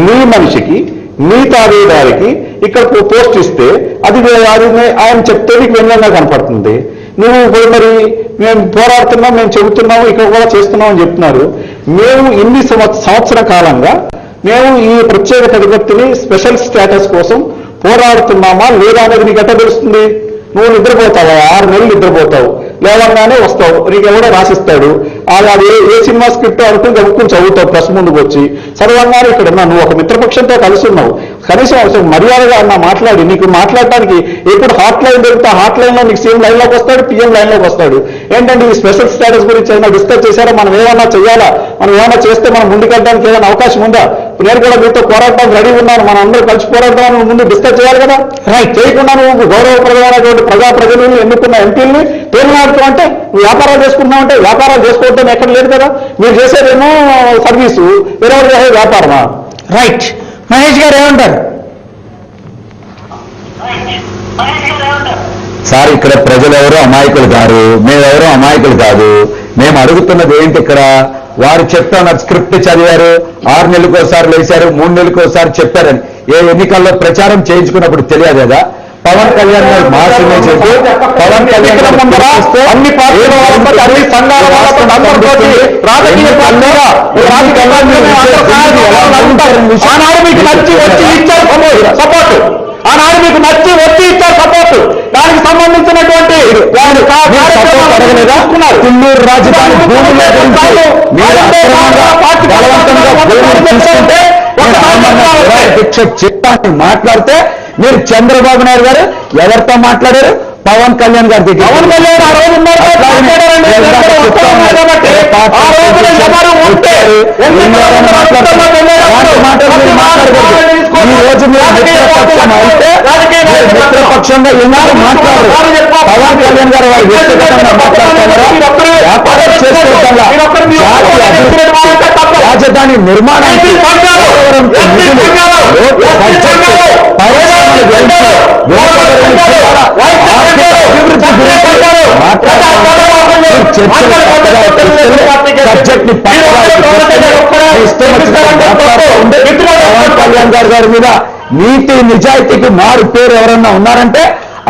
నీ మనిషికి నీ తాబేదారికి ఇక్కడ పోస్ట్ ఇస్తే అది ఆయన చెప్తే నీకు వ్యంగ్యంగా కనపడుతుంది. నువ్వు మరి మేము పోరాడుతున్నాం, మేము చెబుతున్నాము, ఇక్కడ కూడా చేస్తున్నాం అని చెప్తున్నారు. మేము ఇన్ని సంవత్సర కాలంగా మేము ఈ ప్రత్యేక తరగతిని స్పెషల్ స్టేటస్ కోసం పోరాడుతున్నామా లేదా అనేది నీకు ఎట్లా తెలుస్తుంది? నువ్వు నిద్రపోతావా? 6 నెలలు నిద్రపోతావు, లేవగానే వస్తావు, నీకు ఎవడో రాసిస్తాడు. అది ఏ సినిమా స్క్రిప్ట్ అనుకుని గడుపుకుని చదువుతావు ప్రెస్ ముందుకు వచ్చి. చదవంగానే ఇక్కడ నువ్వు ఒక మిత్రపక్షంతో కలిసి ఉన్నావు. కనీసం మర్యాదగా అన్న మాట్లాడి నీకు మాట్లాడటానికి ఎప్పుడు హాట్ లైన్ దొరికితే హాట్ లైన్ లో నీకు సీఎం లైన్లోకి వస్తాడు, పిఎం లైన్లోకి వస్తాడు. ఏంటంటే ఈ స్పెషల్ స్టేటస్ గురించి ఏమైనా డిస్కస్ చేశారా? మనం ఏమైనా చేయాలా? మనం ఏమైనా చేస్తే మనం ముందుకెళ్ళడానికి ఏదైనా అవకాశం ఉందా? నేను కూడా మీతో పోరాడడానికి రెడీ ఉన్నాను, మనం అందరూ కలిసి పోరాడదామని ముందు డిస్కస్ చేయాలి కదా. రైట్. చేయకుండా నువ్వు గౌరవప్రదమైనటువంటి ప్రజాప్రతినిధులు ఎన్నుకున్న ఎంపీల్ని తేలినాడుతూ అంటే నువ్వు వ్యాపారాలు చేసుకుంటున్నావు అంటే వ్యాపారాలు చేసుకోవడం ఎక్కడ లేదు కదా. మీరు చేసేదేమో సర్వీసు, వేరెవరు చేసే వ్యాపారమా? రైట్. మహేష్ గారు ఏమంటారు? సార్, ఇక్కడ ప్రజలెవరో అమాయకులు కాదు, మేమెవరో అమాయకులు కాదు. మేము అడుగుతున్నది ఏంటి? ఇక్కడ వారు చెప్తున్నారు, స్క్రిప్ట్ చదివారు, 6 నెలలకు ఒకసారి లేచారు, 3 నెలలకు ఒకసారి చెప్పారని. ఏ ఎన్నికల్లో ప్రచారం చేయించుకున్నప్పుడు తెలియదు కదా. పవన్ కళ్యాణ్ గారు మాత్రమే చెప్పి పవన్ కళ్యాణ్ అన్ని పార్టీల అన్ని సంఘాల ఆనాడు మీకు నచ్చి వచ్చి ఇచ్చారు సపోర్ట్. ఆనాడు మీకు నచ్చి వచ్చి ఇచ్చారు సపోర్ట్. దానికి సంబంధించినటువంటి తుళ్ళూరు రాజధాని భూముల చిత్తాన్ని మాట్లాడితే మీరు చంద్రబాబు నాయుడు గారు ఎవరితో మాట్లాడారు? పవన్ కళ్యాణ్ గారికి. పవన్ కళ్యాణ్ ఆ రోజు మిత్రపక్షంగా ఎందుకు మాట్లాడారు? పవన్ కళ్యాణ్ గారు వారు వ్యక్తిగతంగా మాట్లాడుతున్నారా? వ్యాపారం చేసుకోవడం రాజధాని నిర్మాణానికి సబ్జెక్ట్ ని పవన్ కళ్యాణ్ గారి మీద నీతి నిజాయితీకి మారు పేరు ఎవరన్నా ఉన్నారంటే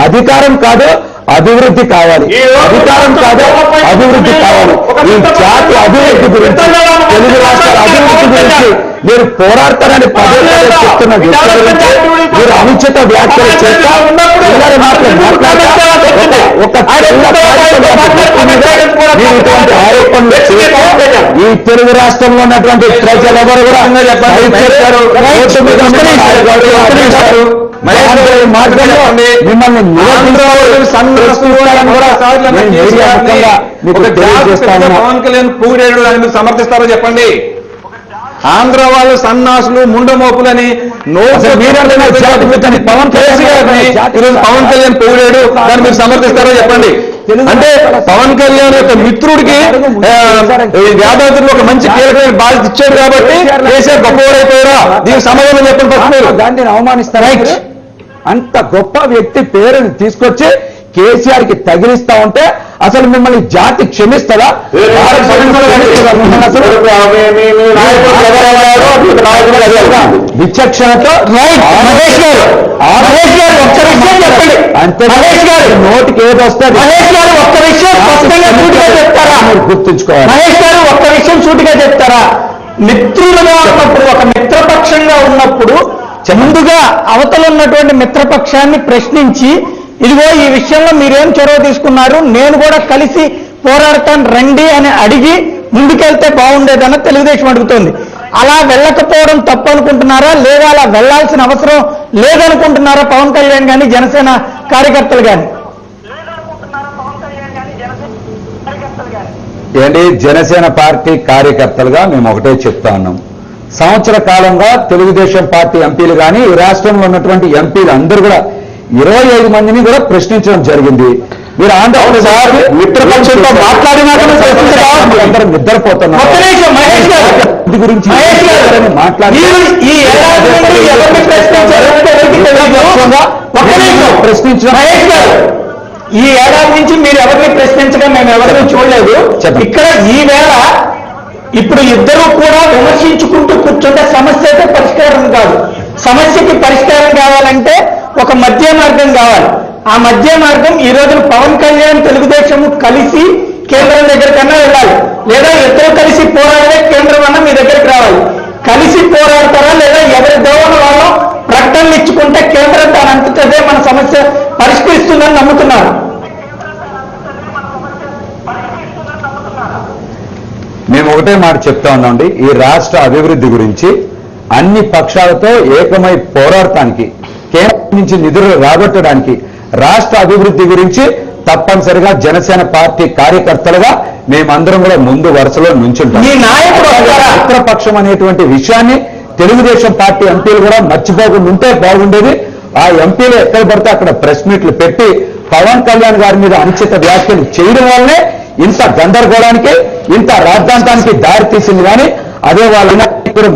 అధికారం కాదు అభివృద్ధి కావాలి, అధికారం కాదు అభివృద్ధి కావాలి. ఈ జాతి అభివృద్ధి గురించి, తెలుగు రాష్ట్రాల అభివృద్ధి గురించి మీరు పోరాడతారని పదే పదే చెప్తున్న వ్యక్తుల గురించి మీరు అనుచిత వ్యాఖ్యలు చేస్తా మీరు ఇటువంటి ఆరోపణలు చేస్తా ఈ తెలుగు రాష్ట్రంలో ఉన్నటువంటి ప్రజలెవరు కూడా మిమ్మల్ని పవన్ కళ్యాణ్ పూరేడు అని మీరు సమర్థిస్తారో చెప్పండి. ఆంధ్ర వాళ్ళు సన్నాసులు ముండమోపులని పవన్ కళ్యాణ్ పూరేడు దాన్ని మీరు సమర్థిస్తారో చెప్పండి. అంటే పవన్ కళ్యాణ్ యొక్క మిత్రుడికి యాదాద్రిలో ఒక మంచి కీలకమైన బాధ్యత ఇచ్చాడు కాబట్టి కేసీఆర్ గొప్పవాడైపోయారా? దీనికి సమాధానం చెప్పండి. దాన్ని అవమానిస్తారా? అంత గొప్ప వ్యక్తి పేరుని తీసుకొచ్చి కేసీఆర్ కి తగిలిస్తా ఉంటే అసలు మిమ్మల్ని జాతి క్షమిస్తుందా? విచక్షణతో అంతే నోటికి ఏది వస్తుంది ఒక్క విషయం చెప్తారా? గుర్తుంచుకోవాలి. మహేష్ గారు ఒక్క విషయం సూటిగా చెప్తారా? మిత్రులుగా ఉన్నప్పుడు, ఒక మిత్రపక్షంగా ఉన్నప్పుడు ముందుగా అవతల ఉన్నటువంటి మిత్రపక్షాన్ని ప్రశ్నించి ఇదిగో ఈ విషయంలో మీరేం చొరవ తీసుకున్నారు, నేను కూడా కలిసి పోరాడతాను రండి అని అడిగి ముందుకెళ్తే బాగుండేదని తెలుగుదేశం అడుగుతోంది. అలా వెళ్ళకపోవడం తప్పు అనుకుంటున్నారా, లేదా అలా వెళ్లాల్సిన అవసరం లేదనుకుంటున్నారా పవన్ కళ్యాణ్ కానీ జనసేన కార్యకర్తలు కానీ? ఏంటి, జనసేన పార్టీ కార్యకర్తలుగా మేము ఒకటే చెప్తా ఉన్నాం. సంవత్సర కాలంగా తెలుగుదేశం పార్టీ ఎంపీలు కానీ ఈ రాష్ట్రంలో ఉన్నటువంటి ఎంపీలు అందరూ కూడా 25 మందిని కూడా ప్రశ్నించడం జరిగింది. మీరు ఆంధ్రప్రదేశ్ మిత్రపక్షంతో మాట్లాడినాక నిద్రపోతున్నారు గురించి ప్రశ్నించడం. ఈ ఏడాది నుంచి మీరు ఎవరిని ప్రశ్నించడం మేము ఎవరిని చూడలేదు. ఇక్కడ ఈవేళ ఇప్పుడు ఇద్దరు కూడా విమర్శించుకుంటూ కూర్చుంటే సమస్య అయితే పరిష్కారం కాదు. సమస్యకి పరిష్కారం కావాలంటే ఒక మధ్య మార్గం కావాలి. ఆ మధ్య మార్గం ఈ రోజున పవన్ కళ్యాణ్ తెలుగుదేశం కలిసి కేంద్రం దగ్గరికన్నా వెళ్ళాలి, లేదా ఇద్దరు కలిసి పోరాడే కేంద్రం అన్నా మీ దగ్గరికి రావాలి. కలిసి పోరాడతారా లేదా ఎవరి దోవన వాళ్ళు ప్రకటనలు ఇచ్చుకుంటే కేంద్రం దానంతటదే మన సమస్య పరిష్కరిస్తుందని నమ్ముతున్నారు. మేము ఒకటే మాట చెప్తా ఉన్నామండి, ఈ రాష్ట్ర అభివృద్ధి గురించి అన్ని పక్షాలతో ఏకమై పోరాడటానికి, కేంద్రం నుంచి నిధులు రాబట్టడానికి, రాష్ట్ర అభివృద్ధి గురించి తప్పనిసరిగా జనసేన పార్టీ కార్యకర్తలుగా మేమందరం కూడా ముందు వరుసలో నుంచుంటాం. ఈ నాయకుడు మిత్రపక్షం అనేటువంటి విషయాన్ని తెలుగుదేశం పార్టీ ఎంపీలు కూడా మర్చిపోకుండా ఉంటే బాగుండేది. ఆ ఎంపీలు ఎక్కడ పడితే అక్కడ ప్రెస్ మీట్లు పెట్టి పవన్ కళ్యాణ్ గారి మీద అనుచిత వ్యాఖ్యలు చేయడం వల్లనే ఇంత గందరగోళానికి, ఇంత రాద్ధాంతానికి దారి తీసింది. కానీ అదే వాళ్ళ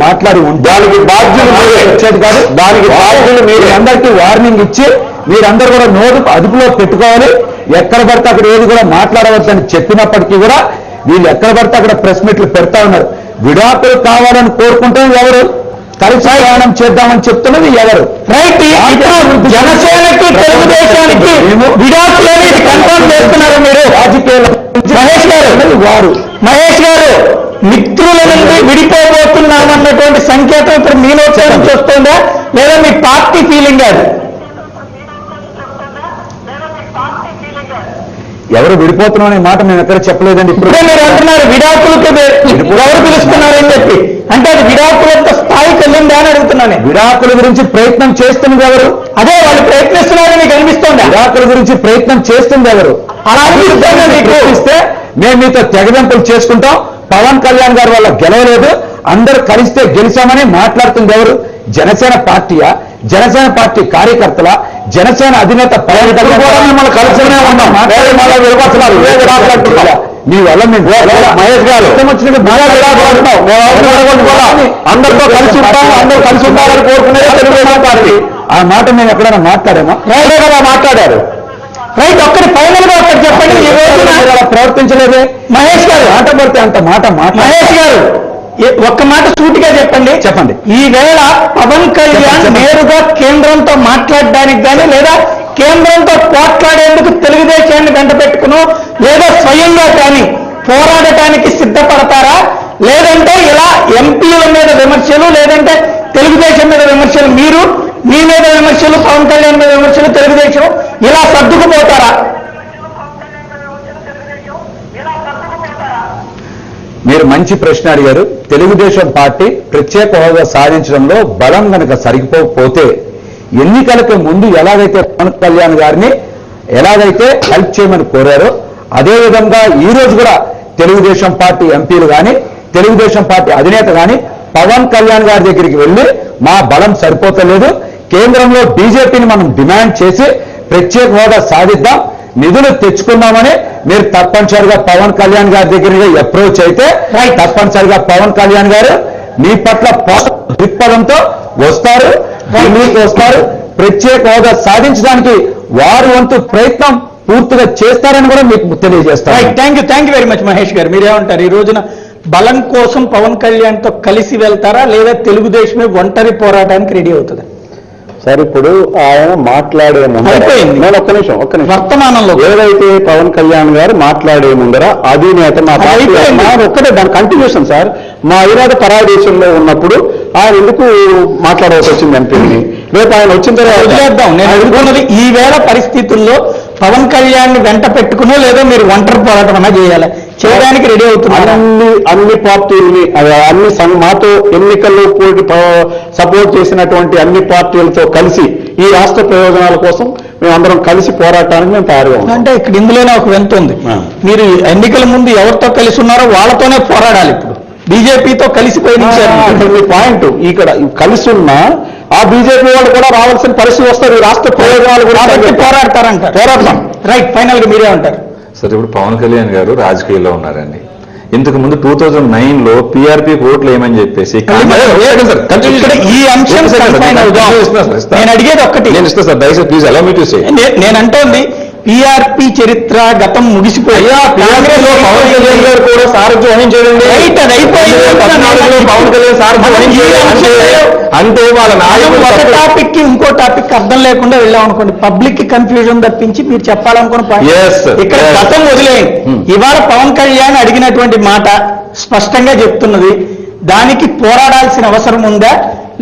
మాట్లాడి దానికి బాధ్యులు వచ్చేది కాదు. దానికి బాధ్యులు మీరు అందరికీ వార్నింగ్ ఇచ్చి మీరందరూ కూడా నోరు అదుపులో పెట్టుకోవాలి. ఎక్కడ పడితే అక్కడ ఏది కూడా మాట్లాడవద్దని చెప్పినప్పటికీ కూడా వీళ్ళు ఎక్కడ పడితే అక్కడ ప్రెస్ మీట్లు పెడతా ఉన్నారు. విడాకులు కావాలని కోరుకుంటే ఎవరు, కలిసి ప్రయాణం చేద్దామని చెప్తున్నది ఎవరు? రైట్. జనసేనకి తెలుగుదేశానికి విడాకులు అనేది కన్ఫర్మ్ చేస్తున్నారు మీరు రాజకీయాలు. మహేష్ గారు మిత్రుల నుండి విడిపోబోతున్నామన్నటువంటి సంకేతం ఇప్పుడు మీలో నుంచి వస్తుందా, లేదా మీ పార్టీ ఫీలింగ్ కాదు? ఎవరు విడిపోతున్నాం అనే మాట మేము ఎక్కడ చెప్పలేదండి. ఇప్పుడు మీరు అంటున్నారు విడాకులకి ఎవరు పిలుస్తున్నారని చెప్పి, అంటే అది విడాకుల స్థాయికి వెళ్ళిందా అని అడుగుతున్నాను. విడాకుల గురించి ప్రయత్నం చేస్తున్నది ఎవరు? అదే వాళ్ళు ప్రయత్నిస్తున్నారని మీకు అనిపిస్తోంది. విడాకుల గురించి ప్రయత్నం చేస్తుంది ఎవరు? అలా అనిపిస్తుంది మీకు ఇస్తే మేము మీతో తెగదెంపులు చేసుకుంటాం. పవన్ కళ్యాణ్ గారు వల్ల గెలవలేదు, అందరూ కలిస్తే గెలిచామని మాట్లాడుతుంది ఎవరు? జనసేన పార్టీయా? జనసేన పార్టీ కార్యకర్తల, జనసేన అధినేత పవన్ కళ్యాణ్ కూడా మిమ్మల్ని కలిసినే ఉన్నాం. మీ వల్ల మేము మహేష్ గారు అందరితో కలిసి ఉంటాం, అందరూ కలిసి ఉండాలని కోరుకునేది తెలుగుదేశం పార్టీ. ఆ మాట మేము ఎక్కడైనా మాట్లాడామా? కదా మాట్లాడారు. రైట్, ఒక్కటి ఫైనల్ గా ఒకటి చెప్పండి. ఈ రోజున అలా ప్రవర్తించలేదే మహేష్ గారు, మాట పడితే అంత మాట మహేష్ గారు ఒక్క మాట సూటిగా చెప్పండి. ఈవేళ పవన్ కళ్యాణ్ నేరుగా కేంద్రంతో మాట్లాడడానికి కానీ లేదా కేంద్రంతో పోట్లాడేందుకు తెలుగుదేశాన్ని వెంట పెట్టుకునో లేదా స్వయంగా కానీ పోరాడటానికి సిద్ధపడతారా, లేదంటే ఇలా ఎంపీల మీద విమర్శలు లేదంటే తెలుగుదేశం మీద విమర్శలు, మీరు మీ మీద విమర్శలు పవన్ కళ్యాణ్ మీద విమర్శలు తెలుగుదేశం ఇలా సర్దుకుపోతారా? మీరు మంచి ప్రశ్న అడిగారు. తెలుగుదేశం పార్టీ ప్రత్యేక హోదా సాధించడంలో బలం కనుక సరిపోతే ఎన్నికలకు ముందు ఎలాగైతే పవన్ కళ్యాణ్ గారిని ఎలాగైతే హెల్ప్ చేయమని కోరారో అదేవిధంగా ఈ రోజు కూడా తెలుగుదేశం పార్టీ ఎంపీలు కానీ తెలుగుదేశం పార్టీ అధినేత కానీ పవన్ కళ్యాణ్ గారి దగ్గరికి వెళ్ళి మా బలం సరిపోతలేదు, కేంద్రంలో బీజేపీని మనం డిమాండ్ చేసి ప్రత్యేక హోదా సాధిద్దాం, నిధులు తెచ్చుకుందామని మీరు తప్పనిసరిగా పవన్ కళ్యాణ్ గారి దగ్గర అప్రోచ్ అయితే తప్పనిసరిగా పవన్ కళ్యాణ్ గారు మీ పట్ల దృక్పథంతో వస్తారు, ఢిల్లీకి వస్తారు, ప్రత్యేక హోదా సాధించడానికి వారి వంతు ప్రయత్నం పూర్తిగా చేస్తారని కూడా మీకు తెలియజేస్తారు. Thank you very much Mahesh గారు. మీరేమంటారు? ఈ రోజున బలం కోసం పవన్ కళ్యాణ్ తో కలిసి వెళ్తారా లేదా తెలుగుదేశమే ఒంటరి పోరాటానికి రెడీ అవుతుందా? సార్, ఇప్పుడు ఆయన మాట్లాడే ముందర నేను ఒక్క నిమిషం వర్తమానంలో ఏదైతే పవన్ కళ్యాణ్ గారు మాట్లాడే ముందర అధినేత మా ఒక్కటే దాని కంటిన్యూషన్ సార్. మా ఇరాద పరాయి దేశంలో ఉన్నప్పుడు ఆయన ఎందుకు మాట్లాడవలసి వచ్చింది ఎంపీని, రేపు ఆయన వచ్చిన తర్వాత వదిలేద్దాం. నేను అనుకున్నది ఈవేళ పరిస్థితుల్లో పవన్ కళ్యాణ్ వెంట పెట్టుకునో లేదో మీరు ఒంటరి పోరాటం అన్నా చేయడానికి రెడీ అవుతున్నారు. అన్ని పార్టీల్ని మాతో ఎన్నికల్లో సపోర్ట్ చేసినటువంటి అన్ని పార్టీలతో కలిసి ఈ రాష్ట్ర ప్రయోజనాల కోసం మేమందరం కలిసి పోరాటానికి మేము తయారుగా ఉన్నాం. అంటే ఇక్కడ ఇందులోనే ఒక వెంత ఉంది. మీరు ఎన్నికల ముందు ఎవరితో కలిసి ఉన్నారో వాళ్ళతోనే పోరాడాలి. ఇప్పుడు బీజేపీతో కలిసి పయనించారు. మీ పాయింట్ ఇక్కడ కలిసి ఉన్నా ఆ బీజేపీ వాళ్ళు కూడా రావాల్సిన పరిస్థితి వస్తారు. ఈ రాష్ట్ర ప్రయోజనాలు కూడా పోరాడతాం. రైట్, ఫైనల్ గా మీరే అంటారు? సరే, ఇప్పుడు పవన్ కళ్యాణ్ గారు రాజకీయాల్లో ఉన్నారండి. ఇంతకు ముందు 2009లో పీఆర్పీ ఓట్లు ఏమని చెప్పేసి ఈ అంశం నేను అడిగేది ఒక్కటి. నేను ఇస్తా సార్, దయచేసి please allow me to say. నేనంటోంది పీఆర్పీ చరిత్ర గతం ముగిసిపోయి కాంగ్రెస్ లో పవన్ కళ్యాణ్ గారు కూడా సారథ్యం వహించేదండి. పవన్ కళ్యాణ్ సారథ్యం అంటే వాళ్ళ నాయకులు ఒక టాపిక్ కి ఇంకో టాపిక్ అర్థం లేకుండా వెళ్ళాం అనుకోండి, పబ్లిక్ కి కన్ఫ్యూజన్ తప్పించి మీరు చెప్పాలనుకున్న పాయింట్ ఇక్కడ గతం వదిలేయండి. ఇవాళ పవన్ కళ్యాణ్ అడిగినటువంటి మాట స్పష్టంగా చెప్తున్నది, దానికి పోరాడాల్సిన అవసరం ఉందా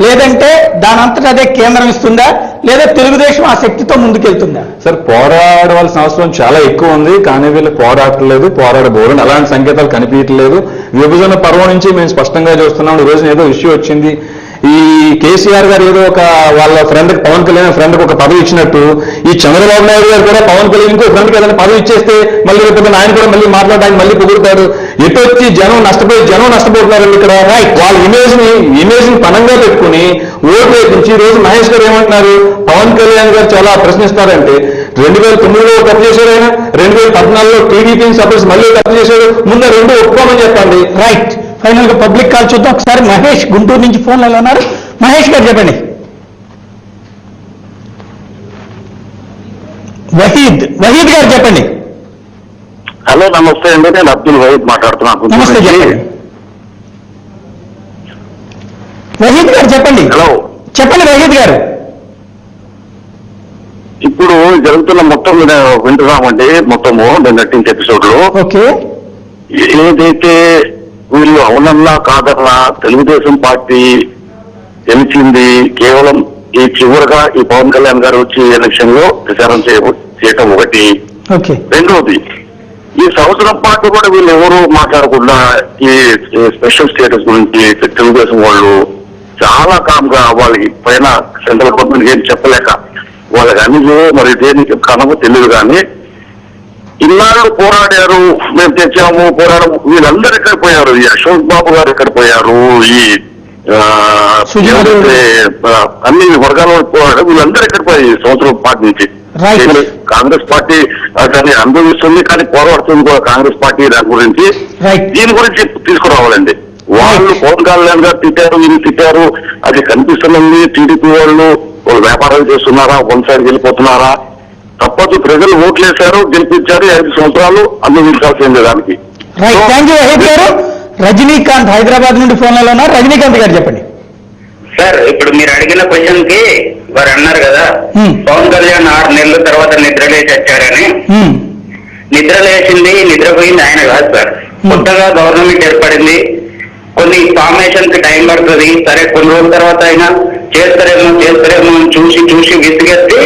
లేదంటే దానంతటా అదే కేంద్రం ఇస్తుందా లేదా తెలుగుదేశం ఆ శక్తితో ముందుకెళ్తుందా? సార్, పోరాడవలసిన అవసరం చాలా ఎక్కువ ఉంది, కానీ వీళ్ళు పోరాడలేదు, పోరాడబోరు అలాంటి సంకేతాలు కనిపించట్లేదు. విభజన పర్వం నుంచి మేము స్పష్టంగా చూస్తున్నాం. ఈ రోజున ఏదో ఇష్యూ వచ్చింది, ఈ కేసీఆర్ గారు ఏదో ఒక వాళ్ళ ఫ్రెండ్ పవన్ కళ్యాణ్ ఫ్రెండ్కి ఒక పదవి ఇచ్చినట్టు ఈ చంద్రబాబు నాయుడు గారు కూడా పవన్ కళ్యాణ్ ఇంకో ఫ్రెండ్కి ఏదైనా పదవి ఇచ్చేస్తే మళ్ళీ రేపు ఆయన కూడా మళ్ళీ మాట్లాడడానికి మళ్ళీ పొగుడుతాడు. ఎటు వచ్చి జనం నష్టపోతున్నారు. ఇక్కడ వాళ్ళ ఇమేజ్ ని పనంగా పెట్టుకుని ఓటు వేయించి ఈ రోజు మహేష్ గారు ఏమంటున్నారు, పవన్ కళ్యాణ్ గారు చాలా ప్రశ్నిస్తారంటే 2009లో తప్పు చేశారు, ఆయన 2014లో టీడీపీని సపోర్ట్ మళ్ళీ తప్పు చేశారు. ముందు రెండు ఒప్పుకోమని చెప్పండి. రైట్, ఫైనల్ గా పబ్లిక్ కాల్ చూద్దాం. ఒకసారి మహేష్ గుంటూరు నుంచి ఫోన్లలో ఉన్నారు. మహేష్ గారు చెప్పండి. వహీద్ గారు చెప్పండి. హలో, నమస్తే అండి. నేను అబ్దుల్ వహీద్ మాట్లాడుతున్నాను. నమస్తే, చెప్పండి. వహీద్ గారు చెప్పండి. హలో, చెప్పండి వహీద్ గారు. ఇప్పుడు జరుగుతున్న మొత్తం వింటున్నామండి. మొత్తము నిన్నటి ఎపిసోడ్ లో ఓకే, ఏదైతే వీళ్ళు అవునన్నా కాదన్నా తెలుగుదేశం పార్టీ గెలిచింది కేవలం ఈ చివరిగా ఈ పవన్ కళ్యాణ్ గారు వచ్చి ఎలక్షన్ లో ప్రచారం చేయటం ఒకటి. రెండోది, ఈ సంవత్సరం పాటు కూడా వీళ్ళు ఎవరు మాట్లాడకుండా ఈ స్పెషల్ స్టేటస్ గురించి తెలుగుదేశం వాళ్ళు చాలా కామ్ గా వాళ్ళకి పైన సెంట్రల్ గవర్నమెంట్ ఏం చెప్పలేక వాళ్ళకి అన్ని మరి దేనికి కనమో తెలియదు. కానీ ఇన్నాళ్ళు పోరాడారు, మేము తెచ్చాము, పోరాడము, వీళ్ళందరూ ఎక్కడ పోయారు? ఈ అశోక్ బాబు గారు ఎక్కడ పోయారు? ఈ అన్ని వర్గాల పోరాడారు, వీళ్ళందరూ ఎక్కడ పోయారు? ఈ సంవత్సరం పార్టీ నుంచి కాంగ్రెస్ పార్టీ దాన్ని అనుభవిస్తుంది, కానీ పోరాడుతుంది కూడా కాంగ్రెస్ పార్టీ. దాని గురించి దీని గురించి తీసుకురావాలండి. వాళ్ళు పవన్ కళ్యాణ్ గారు తిట్టారు, వీళ్ళు తిట్టారు, అది కనిపిస్తున్నది. టీడీపీ వాళ్ళు వ్యాపారాలు చేస్తున్నారా, వన్ సైడ్ వెళ్ళిపోతున్నారా? తప్పదు, ప్రజలు ఓట్లేశారు, గెలిపించారు, 5 సంవత్సరాలు అనుభవించాల్సిందే దానికి. రైట్, థ్యాంక్ యూ వహీద్ గారు. రజనీకాంత్ హైదరాబాద్ నుండి ఫోన్లలో ఉన్నారు. రజనీకాంత్ గారు చెప్పండి. సార్, ఇప్పుడు మీరు అడిగిన క్వశ్చన్ కి వారు అన్నారు కదా, పవన్ కళ్యాణ్ 6 నెలల తర్వాత నిద్రలేసి వచ్చారని. నిద్రలేసింది, నిద్రపోయింది ఆయన కాదు సార్. కొత్తగా గవర్నమెంట్ ఏర్పడింది, కొన్ని ఫార్మేషన్ కి టైం పడుతుంది. సరే, కొన్ని రోజుల తర్వాత అయినా చేస్తారేమో అని చూసి విసిగెత్తి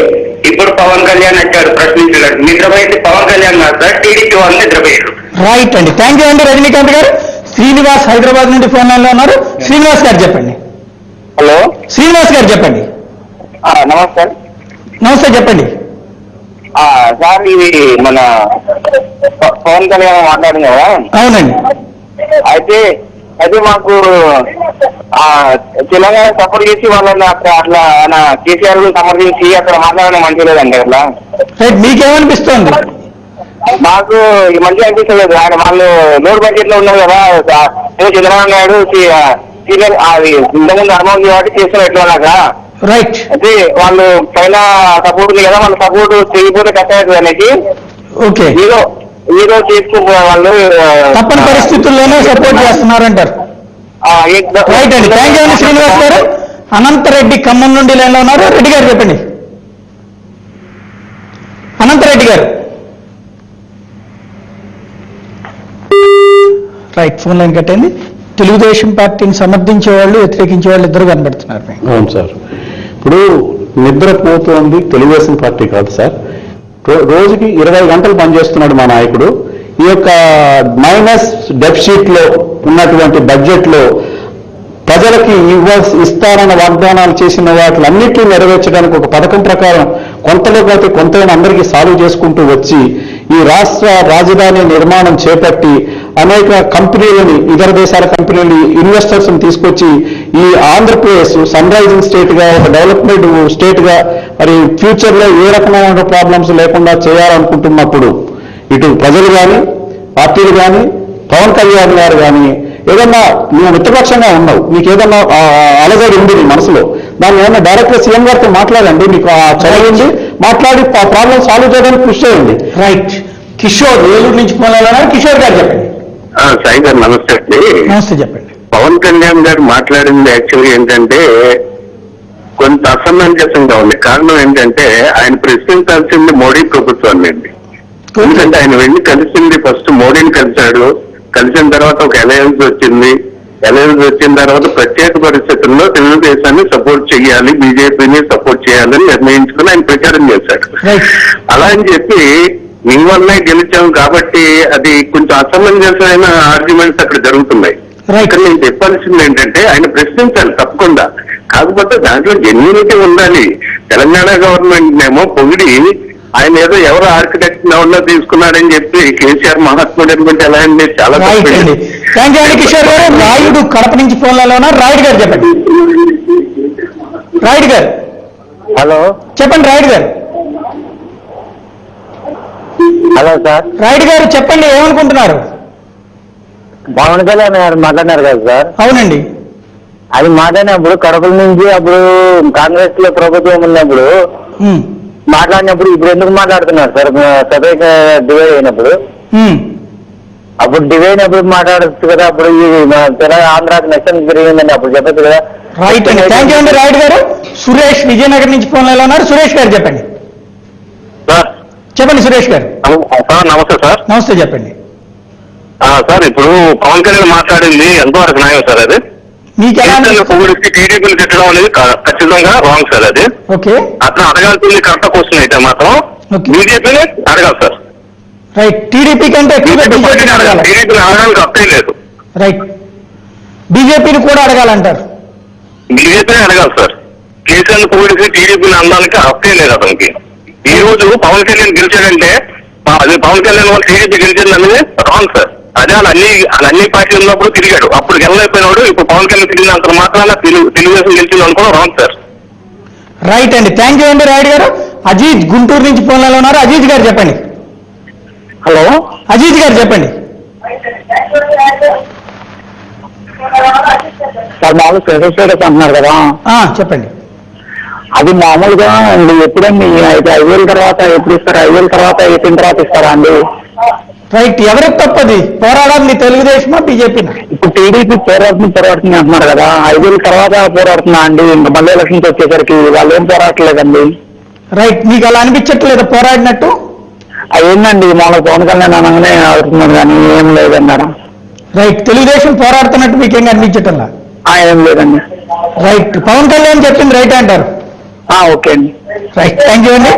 ఇప్పుడు పవన్ కళ్యాణ్ వచ్చాడు ప్రశ్నించడానికి. నిద్రపోయింది పవన్ కళ్యాణ్ కాదు సార్, టీడీపీ వాళ్ళు నిద్రపోయారు. రైట్ అండి, థ్యాంక్ యూ అండి రజనీకాంత్ గారు. శ్రీనివాస్ హైదరాబాద్ నుండి ఫోన్ లైన్ లో ఉన్నారు. శ్రీనివాస్ గారు చెప్పండి. హలో, శ్రీనివాస్ గారు చెప్పండి. నమస్కారం. నమస్తే, చెప్పండి. సార్, ఇది మన పవన్ కళ్యాణ్ మాట్లాడింది కదా. అవునండి. అయితే మాకు తెలంగాణ సపోర్ట్ చేసి వాళ్ళని అట్లా కేసీఆర్ సమర్థించి అక్కడ మాట్లాడడం మంచి లేదండి. అట్లా రైట్, మీకేమనిపిస్తోంది? మాకు మంచిగా అనిపిస్తలేదు. ఆయన వాళ్ళు లోడ్ బడ్జెట్ లో ఉన్నారు కదా, చంద్రబాబు నాయుడు సీనియర్ అది ఇంతకుముందు అనుభవం కాబట్టి చేస్తున్నారు ఎట్లా. రైట్, అయితే వాళ్ళు పైన సపోర్ట్ ఉంది కదా, వాళ్ళ సపోర్ట్ చేయకపోతే కష్టమవుతుంది అనేది. ఓకే, ఏదో చేసుకుంటే వాళ్ళు తప్పని పరిస్థితుల్లోనే సపోర్ట్ చేస్తున్నారంటారు. రైట్ అండి, థ్యాంక్ యూ అండి శ్రీనివాస్ గారు. అనంతరెడ్డి ఖమ్మం నుండి లైన్లో ఉన్నారు. రెడ్డి గారు చెప్పండి. అనంతరెడ్డి గారు. రైట్, ఫోన్ లైన్ కట్టండి. తెలుగుదేశం పార్టీని సమర్థించే వాళ్ళు, వ్యతిరేకించే వాళ్ళు ఇద్దరు కనబడుతున్నారు. అవును సార్, ఇప్పుడు నిద్రపోతోంది తెలుగుదేశం పార్టీ కాదు సార్. రోజుకి 20 గంటలు పనిచేస్తున్నాడు మా నాయకుడు. ఈ యొక్క మైనస్ డెఫిసిట్ లో ఉన్నటువంటి బడ్జెట్ లో ప్రజలకి ఇస్తారన్న వాగ్దానాలు చేసిన వాటిలన్నింటినీ నెరవేర్చడానికి ఒక పథకం ప్రకారం కొంతలో పోతే కొంతైనా అందరికీ సాల్వ్ చేసుకుంటూ వచ్చి ఈ రాష్ట్ర రాజధాని నిర్మాణం చేపట్టి అనేక కంపెనీలని, ఇతర దేశాల కంపెనీలు, ఇన్వెస్టర్స్ తీసుకొచ్చి ఈ ఆంధ్రప్రదేశ్ సన్ రైజింగ్ స్టేట్ గా, ఒక డెవలప్మెంట్ స్టేట్ గా మరి ఫ్యూచర్ లో ఏ రకమైన ప్రాబ్లమ్స్ లేకుండా చేయాలనుకుంటున్నప్పుడు ఇటు ప్రజలు కానీ, పార్టీలు కానీ, పవన్ కళ్యాణ్ గారు కానీ ఏదన్నా నువ్వు మిత్రపక్షంగా ఉన్నావు, నీకు ఏదన్నా అలజడి ఉంది నీ మనసులో, దాన్ని ఏమన్నా డైరెక్ట్ గా సీఎం గారితో మాట్లాడండి. మీకు చదివింది మాట్లాడి ఆ ప్రాబ్లం సాల్వ్ చేయడానికి కృషి చేయండి. రైట్, కిషోర్ ఏలూరు నుంచి ఫోన్ లైన్. కిషోర్ గారు చెప్పండి. సాయి గారు నమస్తే అండి. నమస్తే, చెప్పండి. పవన్ కళ్యాణ్ గారు మాట్లాడింది యాక్చువల్గా ఏంటంటే కొంత అసమంజసంగా ఉంది. కారణం ఏంటంటే ఆయన ప్రశ్నించాల్సింది మోడీ ప్రభుత్వాన్ని అండి. ఎందుకంటే ఆయన వెళ్ళి కలిసింది ఫస్ట్ మోడీని కలిశాడు. కలిసిన తర్వాత ఒక అలయన్స్ వచ్చింది. అలయన్స్ వచ్చిన తర్వాత ప్రత్యేక పరిస్థితుల్లో తెలుగుదేశాన్ని సపోర్ట్ చేయాలి, బీజేపీని సపోర్ట్ చేయాలని నిర్ణయించుకుని ఆయన ప్రచారం చేశాడు. అలా అని చెప్పి మీ వల్లే గెలిచాం కాబట్టి అది కొంచెం అసమంజసమైన ఆర్గ్యుమెంట్స్ అక్కడ జరుగుతున్నాయి. ఇక్కడ నేను చెప్పాల్సింది ఏంటంటే ఆయన ప్రశ్నించాలి తప్పకుండా, కాకపోతే దాంట్లో జెన్యూనిటీ ఉండాలి. తెలంగాణ గవర్నమెంట్ ఏమో పొగిడి ఆయన ఏదో ఎవరో ఆర్కిటెక్ట్ ఎవరో తీసుకున్నాడని చెప్పి కేసీఆర్ మహాత్ముడు అనుకుంటే ఎలా అండి? చాలా కిషోర్ గారు. రాయుడు కడప నుంచి ఫోన్లలో ఉన్నారు. రాయుడు గారు చెప్పండి. రాయుడు గారు. హలో, చెప్పండి రాయుడు గారు. Hello sir. రాయుడు గారు చెప్పండి, ఏమనుకుంటున్నారు? పవన్ కళ్యాణ్ గారు మాట్లాడినారు కదా సార్. అవునండి. అది మాట్లాడినప్పుడు కడపల నుంచి అప్పుడు కాంగ్రెస్ లో ప్రభుత్వం ఉన్నప్పుడు మాట్లాడినప్పుడు ఇప్పుడు ఎందుకు మాట్లాడుతున్నారు సార్? సపరేట్ డివైడ్ అయినప్పుడు, అప్పుడు డివైడ్ అయినప్పుడు మాట్లాడచ్చు కదా. అప్పుడు ఈ తెలంగాణ ఆంధ్రాకి నష్టం జరిగిందండి, అప్పుడు చెప్పచ్చు కదా. రైట్ అండి, థ్యాంక్ యూ అండి రాయుడు గారు. సురేష్ విజయనగర్ నుంచి ఫోన్ లైన్లో ఉన్నారు. సురేష్ గారు చెప్పండి. చెప్పండి సురేష్ గారు. సార్ నమస్తే సార్. నమస్తే, చెప్పండి. సార్, ఇప్పుడు పవన్ కళ్యాణ్ మాట్లాడింది ఎంతవరకు న్యాయం సార్? అది మీకు టీడీపీని తిట్టడం అనేది ఖచ్చితంగా రాంగ్ సార్. అది ఓకే, అతను అడగాల్సింది కరెక్ట్ క్వశ్చన్ అయితే మాత్రం బీజేపీని అడగాలి సార్. రైట్, టీడీపీ కంటే టీడీపీని అడగానికి అర్థం లేదు. రైట్, బీజేపీని కూడా అడగాలంటారు. బీజేపీని అడగాలి సార్. కేసీఆర్ పోలీసు టీడీపీని అనడానికి అర్థం లేదు అతనికి. ఈ రోజు పవన్ కళ్యాణ్ గెలిచాడంటే అది పవన్ కళ్యాణ్ వాళ్ళు టీడీపీ గెలిచింది అనేది రాంగ్ సార్. అదే అన్ని పార్టీలు ఉన్నప్పుడు తిరిగాడు, అప్పుడు గెలవైపోయినాడు. ఇప్పుడు పవన్ కళ్యాణ్ తిరిగినంత మాత్రాన తెలుగుదేశం గెలిచింది అనుకోవడం రాంగ్ సార్. రైట్ అండి, థ్యాంక్ యూ అండి రాయుడు గారు. అజీజ్ గుంటూరు నుంచి ఫోన్లలో ఉన్నారు. అజీజ్ గారు చెప్పండి. హలో, అజీజ్ గారు చెప్పండి. సార్ మామూలు అంటున్నారు కదా, చెప్పండి. అది మామూలుగా అండి ఎప్పుడండి 5,000 తర్వాత ఎప్పుడు ఇస్తారా? 5,000 తర్వాత అయిపోయిన తర్వాత ఇస్తారా అండి? రైట్. ఎవరికి తప్పది పోరాడాలి? తెలుగుదేశమా బీజేపీనా? ఇప్పుడు టీడీపీ పోరాడుతుంది అంటున్నారు కదా, 5,000 తర్వాత పోరాడుతున్నా అండి. ఇంకా మళ్ళీ ఎలక్షన్స్ వచ్చేసరికి వాళ్ళు ఏం పోరాడట్లేదండి. రైట్. మీకు అలా అనిపించట్లేదా పోరాడినట్టు? అదేందండి మామూలు పవన్ కళ్యాణ్ అనగానే అవుతున్నారు కానీ ఏం లేదన్నారా? రైట్. తెలుగుదేశం పోరాడుతున్నట్టు మీకేం అనిపించటంలా? ఏం లేదండి. రైట్. పవన్ కళ్యాణ్ చెప్పింది రైట్ అంటారు? ఓకే అండి. రైట్. థ్యాంక్ యూ అండి.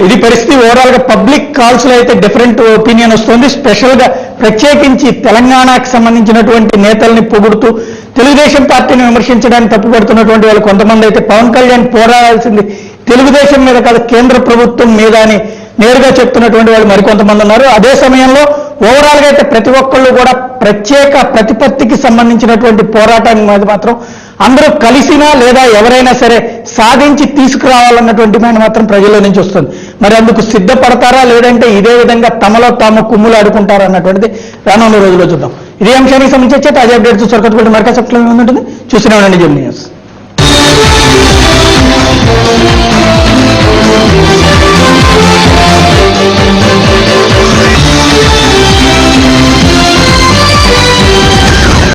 ఇది పరిస్థితి. ఓవరాల్ గా పబ్లిక్ కాల్స్ లో అయితే డిఫరెంట్ ఒపీనియన్ వస్తుంది. స్పెషల్ గా ప్రత్యేకించి తెలంగాణకు సంబంధించినటువంటి నేతల్ని పొగుడుతూ తెలుగుదేశం పార్టీని విమర్శించడానికి తప్పుపడుతున్నటువంటి వాళ్ళు కొంతమంది అయితే పవన్ కళ్యాణ్ పోరాడాల్సింది తెలుగుదేశం మీద కాదు కేంద్ర ప్రభుత్వం మీద అని నేరుగా చెప్తున్నటువంటి వాళ్ళు మరికొంతమంది ఉన్నారు. అదే సమయంలో ఓవరాల్ గా అయితే ప్రతి ఒక్కళ్ళు కూడా ప్రత్యేక ప్రతిపత్తికి సంబంధించినటువంటి పోరాటాన్ని మీద మాత్రం అందరూ కలిసినా లేదా ఎవరైనా సరే సాధించి తీసుకురావాలన్నటువంటి డిమాండ్ మాత్రం ప్రజల నుంచి వస్తుంది. మరి అందుకు సిద్ధపడతారా లేదంటే ఇదే విధంగా తమలో తాము కుమ్ములు ఆడుకుంటారా అన్నటువంటిది రానున్న రోజుల్లో చూద్దాం. ఇదే అంశానికి సంబంధించి తాజా అప్డేట్స్ సొరకట్టుబడి మరకా చెప్పడం ఏముంటుంది చూస్తూనే ఉండండి జెమ్ న్యూస్.